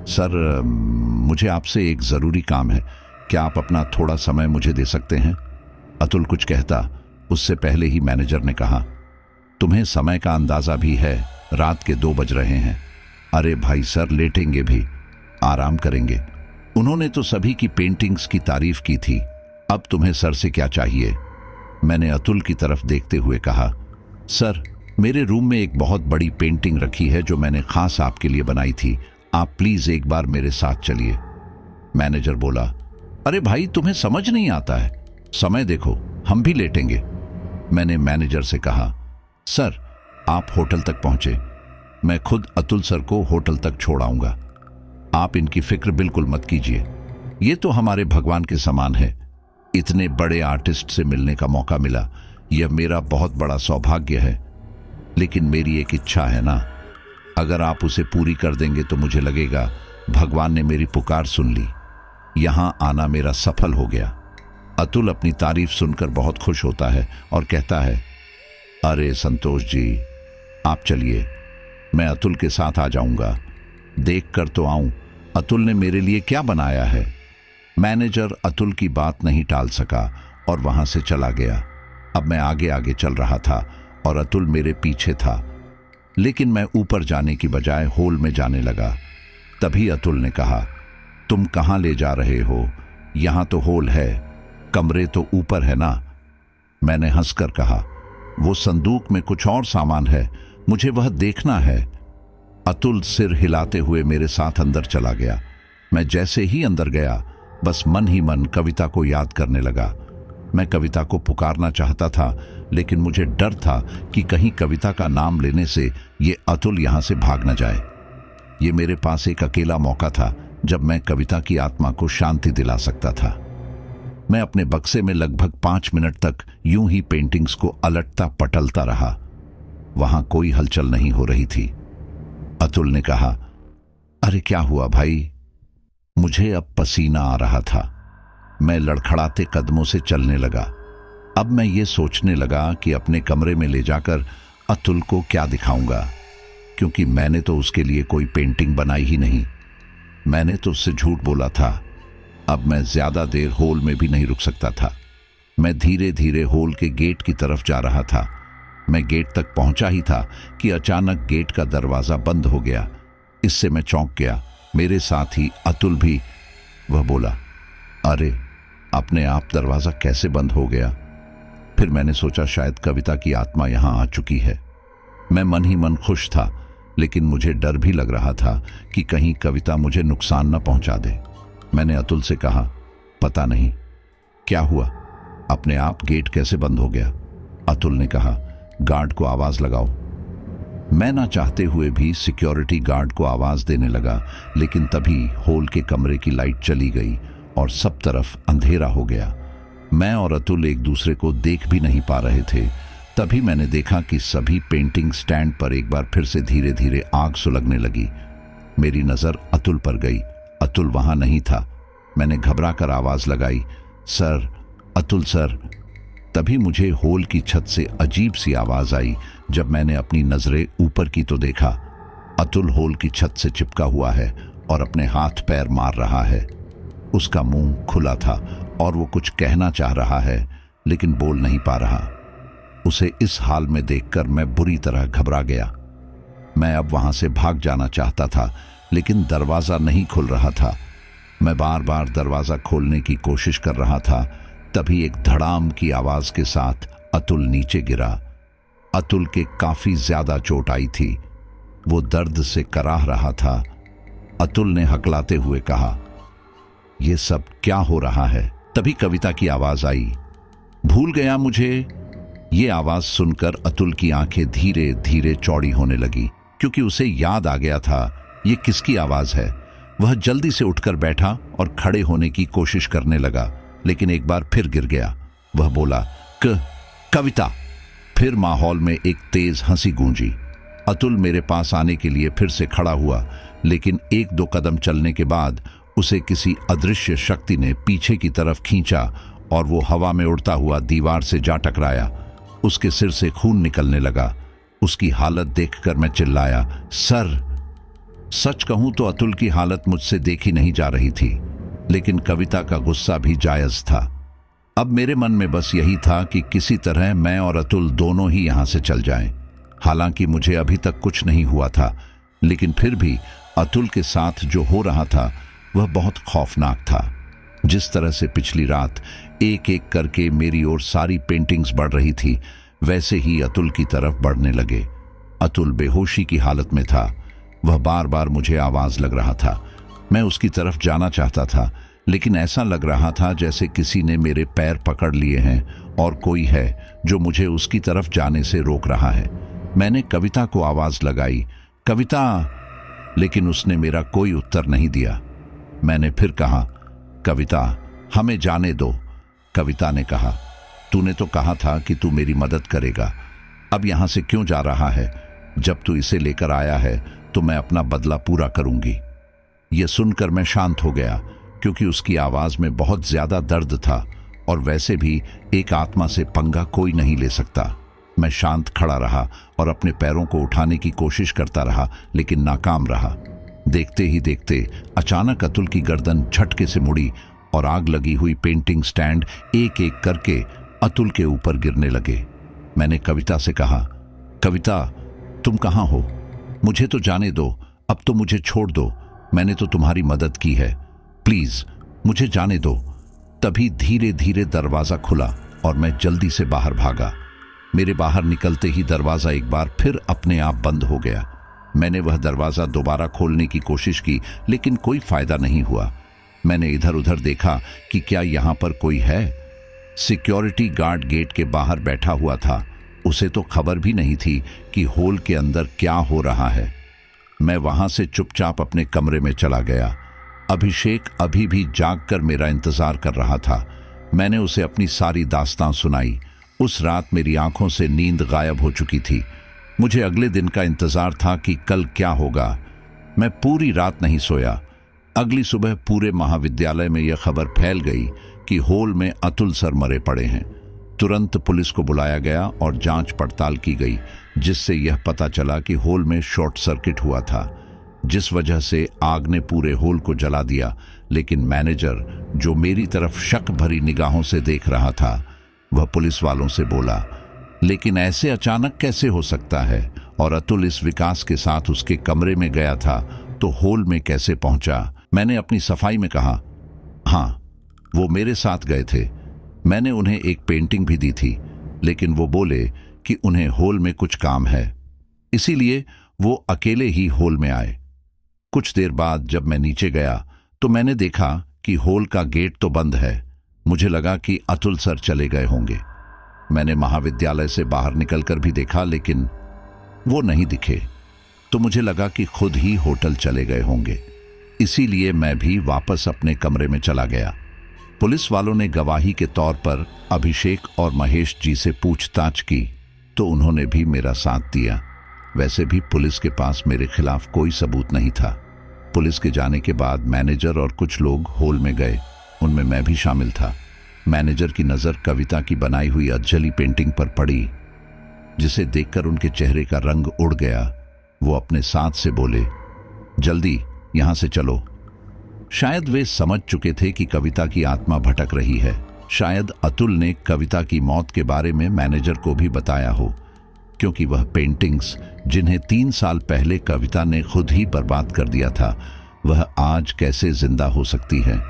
सर मुझे आपसे एक ज़रूरी काम है, क्या आप अपना थोड़ा समय मुझे दे सकते हैं? अतुल कुछ कहता उससे पहले ही मैनेजर ने कहा, तुम्हें समय का अंदाज़ा भी है, रात के 2 बज रहे हैं। अरे भाई सर, लेटेंगे भी, आराम करेंगे। उन्होंने तो सभी की पेंटिंग्स की तारीफ की थी, अब तुम्हें सर से क्या चाहिए? मैंने अतुल की तरफ देखते हुए कहा, सर मेरे रूम में एक बहुत बड़ी पेंटिंग रखी है जो मैंने खास आपके लिए बनाई थी, आप प्लीज एक बार मेरे साथ चलिए। मैनेजर बोला, अरे भाई तुम्हें समझ नहीं आता है, समय देखो, हम भी लेटेंगे। मैंने मैनेजर से कहा, सर आप होटल तक पहुंचे, मैं खुद अतुल सर को होटल तक छोड़ आऊंगा। आप इनकी फिक्र बिल्कुल मत कीजिए, ये तो हमारे भगवान के समान है। इतने बड़े आर्टिस्ट से मिलने का मौका मिला, यह मेरा बहुत बड़ा सौभाग्य है। लेकिन मेरी एक इच्छा है ना, अगर आप उसे पूरी कर देंगे तो मुझे लगेगा भगवान ने मेरी पुकार सुन ली, यहां आना मेरा सफल हो गया। अतुल अपनी तारीफ सुनकर बहुत खुश होता है और कहता है, अरे संतोष जी, आप चलिए, मैं अतुल के साथ आ जाऊंगा। देख कर तो आऊं अतुल ने मेरे लिए क्या बनाया है। मैनेजर अतुल की बात नहीं टाल सका और वहां से चला गया। अब मैं आगे आगे चल रहा था और अतुल मेरे पीछे था, लेकिन मैं ऊपर जाने की बजाय हॉल में जाने लगा। तभी अतुल ने कहा, तुम कहां ले जा रहे हो? यहां तो हॉल है, कमरे तो ऊपर है ना। मैंने हंसकर कहा, वो संदूक में कुछ और सामान है, मुझे वह देखना है। अतुल सिर हिलाते हुए मेरे साथ अंदर चला गया। मैं जैसे ही अंदर गया, बस मन ही मन कविता को याद करने लगा। मैं कविता को पुकारना चाहता था, लेकिन मुझे डर था कि कहीं कविता का नाम लेने से ये अतुल यहां से भाग न जाए। ये मेरे पास एक अकेला मौका था जब मैं कविता की आत्मा को शांति दिला सकता था। मैं अपने बक्से में लगभग 5 मिनट तक यूं ही पेंटिंग्स को अलटता पटलता रहा। वहां कोई हलचल नहीं हो रही थी। अतुल ने कहा, अरे क्या हुआ भाई? मुझे अब पसीना आ रहा था। मैं लड़खड़ाते कदमों से चलने लगा। अब मैं ये सोचने लगा कि अपने कमरे में ले जाकर अतुल को क्या दिखाऊंगा, क्योंकि मैंने तो उसके लिए कोई पेंटिंग बनाई ही नहीं। मैंने तो उससे झूठ बोला था। अब मैं ज्यादा देर हॉल में भी नहीं रुक सकता था। मैं धीरे धीरे हॉल के गेट की तरफ जा रहा था। मैं गेट तक पहुंचा ही था कि अचानक गेट का दरवाजा बंद हो गया। इससे मैं चौंक गया, मेरे साथ ही अतुल भी। वह बोला, अरे अपने आप दरवाजा कैसे बंद हो गया? फिर मैंने सोचा शायद कविता की आत्मा यहां आ चुकी है। मैं मन ही मन खुश था, लेकिन मुझे डर भी लग रहा था कि कहीं कविता मुझे नुकसान न पहुंचा दे। मैंने अतुल से कहा, पता नहीं क्या हुआ, अपने आप गेट कैसे बंद हो गया? अतुल ने कहा, गार्ड को आवाज लगाओ। मैं ना चाहते हुए भी सिक्योरिटी गार्ड को आवाज देने लगा, लेकिन तभी हॉल के कमरे की लाइट चली गई और सब तरफ अंधेरा हो गया। मैं और अतुल एक दूसरे को देख भी नहीं पा रहे थे। तभी मैंने देखा कि सभी पेंटिंग स्टैंड पर एक बार फिर से धीरे धीरे आग सुलगने लगी। मेरी नजर अतुल पर गई। अतुल वहां नहीं था। मैंने घबराकर आवाज लगाई, सर, अतुल सर। तभी मुझे हॉल की छत से अजीब सी आवाज आई। जब मैंने अपनी नजरें ऊपर की तो देखा अतुल हॉल की छत से चिपका हुआ है और अपने हाथ पैर मार रहा है। उसका मुंह खुला था और वो कुछ कहना चाह रहा है, लेकिन बोल नहीं पा रहा। उसे इस हाल में देखकर मैं बुरी तरह घबरा गया। मैं अब वहां से भाग जाना चाहता था, लेकिन दरवाजा नहीं खुल रहा था। मैं बार बार दरवाजा खोलने की कोशिश कर रहा था। तभी एक धड़ाम की आवाज के साथ अतुल नीचे गिरा। अतुल के काफी ज्यादा चोट आई थी। वो दर्द से कराह रहा था। अतुल ने हकलाते हुए कहा, ये सब क्या हो रहा है? तभी कविता की आवाज आई, भूल गया मुझे। ये आवाज सुनकर अतुल की आंखें धीरे धीरे चौड़ी होने लगी, क्योंकि उसे याद आ गया था ये किसकी आवाज है। वह जल्दी से उठकर बैठा और खड़े होने की कोशिश करने लगा, लेकिन एक बार फिर गिर गया। वह बोला, कविता। फिर माहौल में एक तेज हंसी गूंजी। अतुल मेरे पास आने के लिए फिर से खड़ा हुआ, लेकिन 1-2 कदम चलने के बाद उसे किसी अदृश्य शक्ति ने पीछे की तरफ खींचा और वो हवा में उड़ता हुआ दीवार से जा टकराया। उसके सिर से खून निकलने लगा। उसकी हालत देखकर मैं चिल्लाया, सर। सच कहूं तो अतुल की हालत मुझसे देखी नहीं जा रही थी, लेकिन कविता का गुस्सा भी जायज था। अब मेरे मन में बस यही था कि किसी तरह मैं और अतुल दोनों ही यहां से चल जाएं। हालांकि मुझे अभी तक कुछ नहीं हुआ था, लेकिन फिर भी अतुल के साथ जो हो रहा था वह बहुत खौफनाक था। जिस तरह से पिछली रात एक एक करके मेरी ओर सारी पेंटिंग्स बढ़ रही थी, वैसे ही अतुल की तरफ बढ़ने लगे। अतुल बेहोशी की हालत में था। वह बार बार मुझे आवाज लग रहा था। मैं उसकी तरफ जाना चाहता था, लेकिन ऐसा लग रहा था जैसे किसी ने मेरे पैर पकड़ लिए हैं और कोई है जो मुझे उसकी तरफ जाने से रोक रहा है। मैंने कविता को आवाज लगाई, कविता। लेकिन उसने मेरा कोई उत्तर नहीं दिया। मैंने फिर कहा, कविता हमें जाने दो। कविता ने कहा, तूने तो कहा था कि तू मेरी मदद करेगा, अब यहां से क्यों जा रहा है? जब तू इसे लेकर आया है तो मैं अपना बदला पूरा करूंगी। यह सुनकर मैं शांत हो गया, क्योंकि उसकी आवाज में बहुत ज्यादा दर्द था और वैसे भी एक आत्मा से पंगा कोई नहीं ले सकता। मैं शांत खड़ा रहा और अपने पैरों को उठाने की कोशिश करता रहा, लेकिन नाकाम रहा। देखते ही देखते अचानक अतुल की गर्दन झटके से मुड़ी और आग लगी हुई पेंटिंग स्टैंड एक एक करके अतुल के ऊपर गिरने लगे। मैंने कविता से कहा, कविता तुम कहां हो? मुझे तो जाने दो, अब तो मुझे छोड़ दो, मैंने तो तुम्हारी मदद की है, प्लीज मुझे जाने दो। तभी धीरे धीरे दरवाजा खुला और मैं जल्दी से बाहर भागा। मेरे बाहर निकलते ही दरवाजा एक बार फिर अपने आप बंद हो गया। मैंने वह दरवाजा दोबारा खोलने की कोशिश की, लेकिन कोई फायदा नहीं हुआ। मैंने इधर उधर देखा कि क्या यहां पर कोई है। सिक्योरिटी गार्ड गेट के बाहर बैठा हुआ था, उसे तो खबर भी नहीं थी कि होल के अंदर क्या हो रहा है। मैं वहां से चुपचाप अपने कमरे में चला गया। अभिषेक अभी भी जागकर मेरा इंतजार कर रहा था। मैंने उसे अपनी सारी दास्तां सुनाई। उस रात मेरी आंखों से नींद गायब हो चुकी थी। मुझे अगले दिन का इंतजार था कि कल क्या होगा। मैं पूरी रात नहीं सोया। अगली सुबह पूरे महाविद्यालय में यह खबर फैल गई कि होल में अतुल सर मरे पड़े हैं। तुरंत पुलिस को बुलाया गया और जांच पड़ताल की गई, जिससे यह पता चला कि होल में शॉर्ट सर्किट हुआ था, जिस वजह से आग ने पूरे होल को जला दिया। लेकिन मैनेजर, जो मेरी तरफ शक भरी निगाहों से देख रहा था, वह पुलिस वालों से बोला, लेकिन ऐसे अचानक कैसे हो सकता है? और अतुल इस विकास के साथ उसके कमरे में गया था तो होल में कैसे पहुंचा? मैंने अपनी सफाई में कहा, हाँ वो मेरे साथ गए थे, मैंने उन्हें एक पेंटिंग भी दी थी, लेकिन वो बोले कि उन्हें होल में कुछ काम है, इसीलिए वो अकेले ही होल में आए। कुछ देर बाद जब मैं नीचे गया तो मैंने देखा कि होल का गेट तो बंद है। मुझे लगा कि अतुल सर चले गए होंगे। मैंने महाविद्यालय से बाहर निकलकर भी देखा, लेकिन वो नहीं दिखे, तो मुझे लगा कि खुद ही होटल चले गए होंगे। इसीलिए मैं भी वापस अपने कमरे में चला गया। पुलिस वालों ने गवाही के तौर पर अभिषेक और महेश जी से पूछताछ की, तो उन्होंने भी मेरा साथ दिया। वैसे भी पुलिस के पास मेरे खिलाफ कोई सबूत नहीं था। पुलिस के जाने के बाद मैनेजर और कुछ लोग होल में गए, उनमें मैं भी शामिल था। मैनेजर की नज़र कविता की बनाई हुई अधजली पेंटिंग पर पड़ी, जिसे देखकर उनके चेहरे का रंग उड़ गया। वो अपने साथ से बोले, जल्दी यहां से चलो। शायद वे समझ चुके थे कि कविता की आत्मा भटक रही है। शायद अतुल ने कविता की मौत के बारे में मैनेजर को भी बताया हो, क्योंकि वह पेंटिंग्स जिन्हें 3 साल पहले कविता ने खुद ही बर्बाद कर दिया था, वह आज कैसे जिंदा हो सकती है।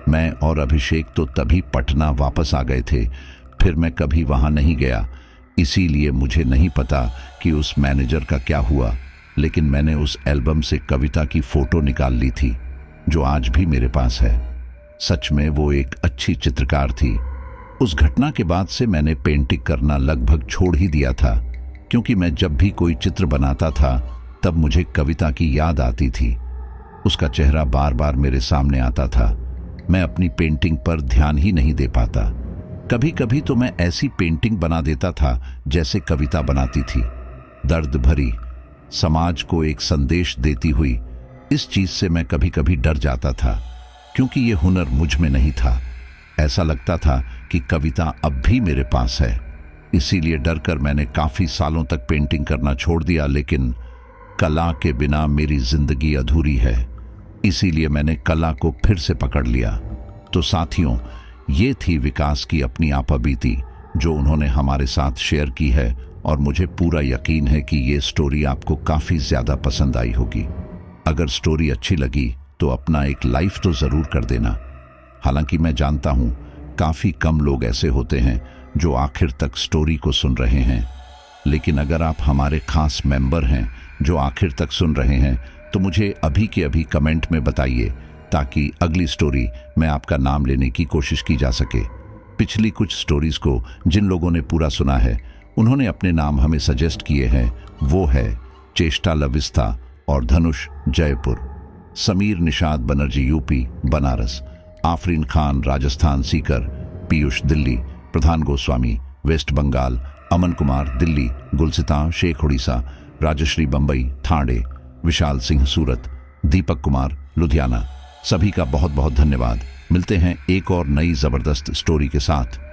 मैं और अभिषेक तो तभी पटना वापस आ गए थे, फिर मैं कभी वहां नहीं गया, इसीलिए मुझे नहीं पता कि उस मैनेजर का क्या हुआ। लेकिन मैंने उस एल्बम से कविता की फोटो निकाल ली थी, जो आज भी मेरे पास है। सच में वो एक अच्छी चित्रकार थी। उस घटना के बाद से मैंने पेंटिंग करना लगभग छोड़ ही दिया था, क्योंकि मैं जब भी कोई चित्र बनाता था तब मुझे कविता की याद आती थी। उसका चेहरा बार बार मेरे सामने आता था। मैं अपनी पेंटिंग पर ध्यान ही नहीं दे पाता। कभी कभी तो मैं ऐसी पेंटिंग बना देता था जैसे कविता बनाती थी, दर्द भरी, समाज को एक संदेश देती हुई। इस चीज से मैं कभी कभी डर जाता था, क्योंकि ये हुनर मुझ में नहीं था। ऐसा लगता था कि कविता अब भी मेरे पास है। इसीलिए डरकर मैंने काफी सालों तक पेंटिंग करना छोड़ दिया। लेकिन कला के बिना मेरी जिंदगी अधूरी है, इसीलिए मैंने कला को फिर से पकड़ लिया। तो साथियों, ये थी विकास की अपनी आपबीती, जो उन्होंने हमारे साथ शेयर की है, और मुझे पूरा यकीन है कि ये स्टोरी आपको काफी ज्यादा पसंद आई होगी। अगर स्टोरी अच्छी लगी तो अपना एक लाइक तो जरूर कर देना। हालांकि मैं जानता हूं काफी कम लोग ऐसे होते हैं जो आखिर तक स्टोरी को सुन रहे हैं, लेकिन अगर आप हमारे खास मेंबर हैं जो आखिर तक सुन रहे हैं, तो मुझे अभी के अभी कमेंट में बताइए, ताकि अगली स्टोरी में आपका नाम लेने की कोशिश की जा सके। पिछली कुछ स्टोरीज को जिन लोगों ने पूरा सुना है, उन्होंने अपने नाम हमें सजेस्ट किए हैं। वो है चेष्टा लविस्ता और धनुष जयपुर, समीर निषाद बनर्जी यूपी बनारस, आफरीन खान राजस्थान सीकर, पीयूष दिल्ली, प्रधान गोस्वामी वेस्ट बंगाल, अमन कुमार दिल्ली, गुलसिता शेख उड़ीसा, राजश्री बंबई ठाणे, विशाल सिंह सूरत, दीपक कुमार लुधियाना। सभी का बहुत बहुत धन्यवाद। मिलते हैं एक और नई जबरदस्त स्टोरी के साथ।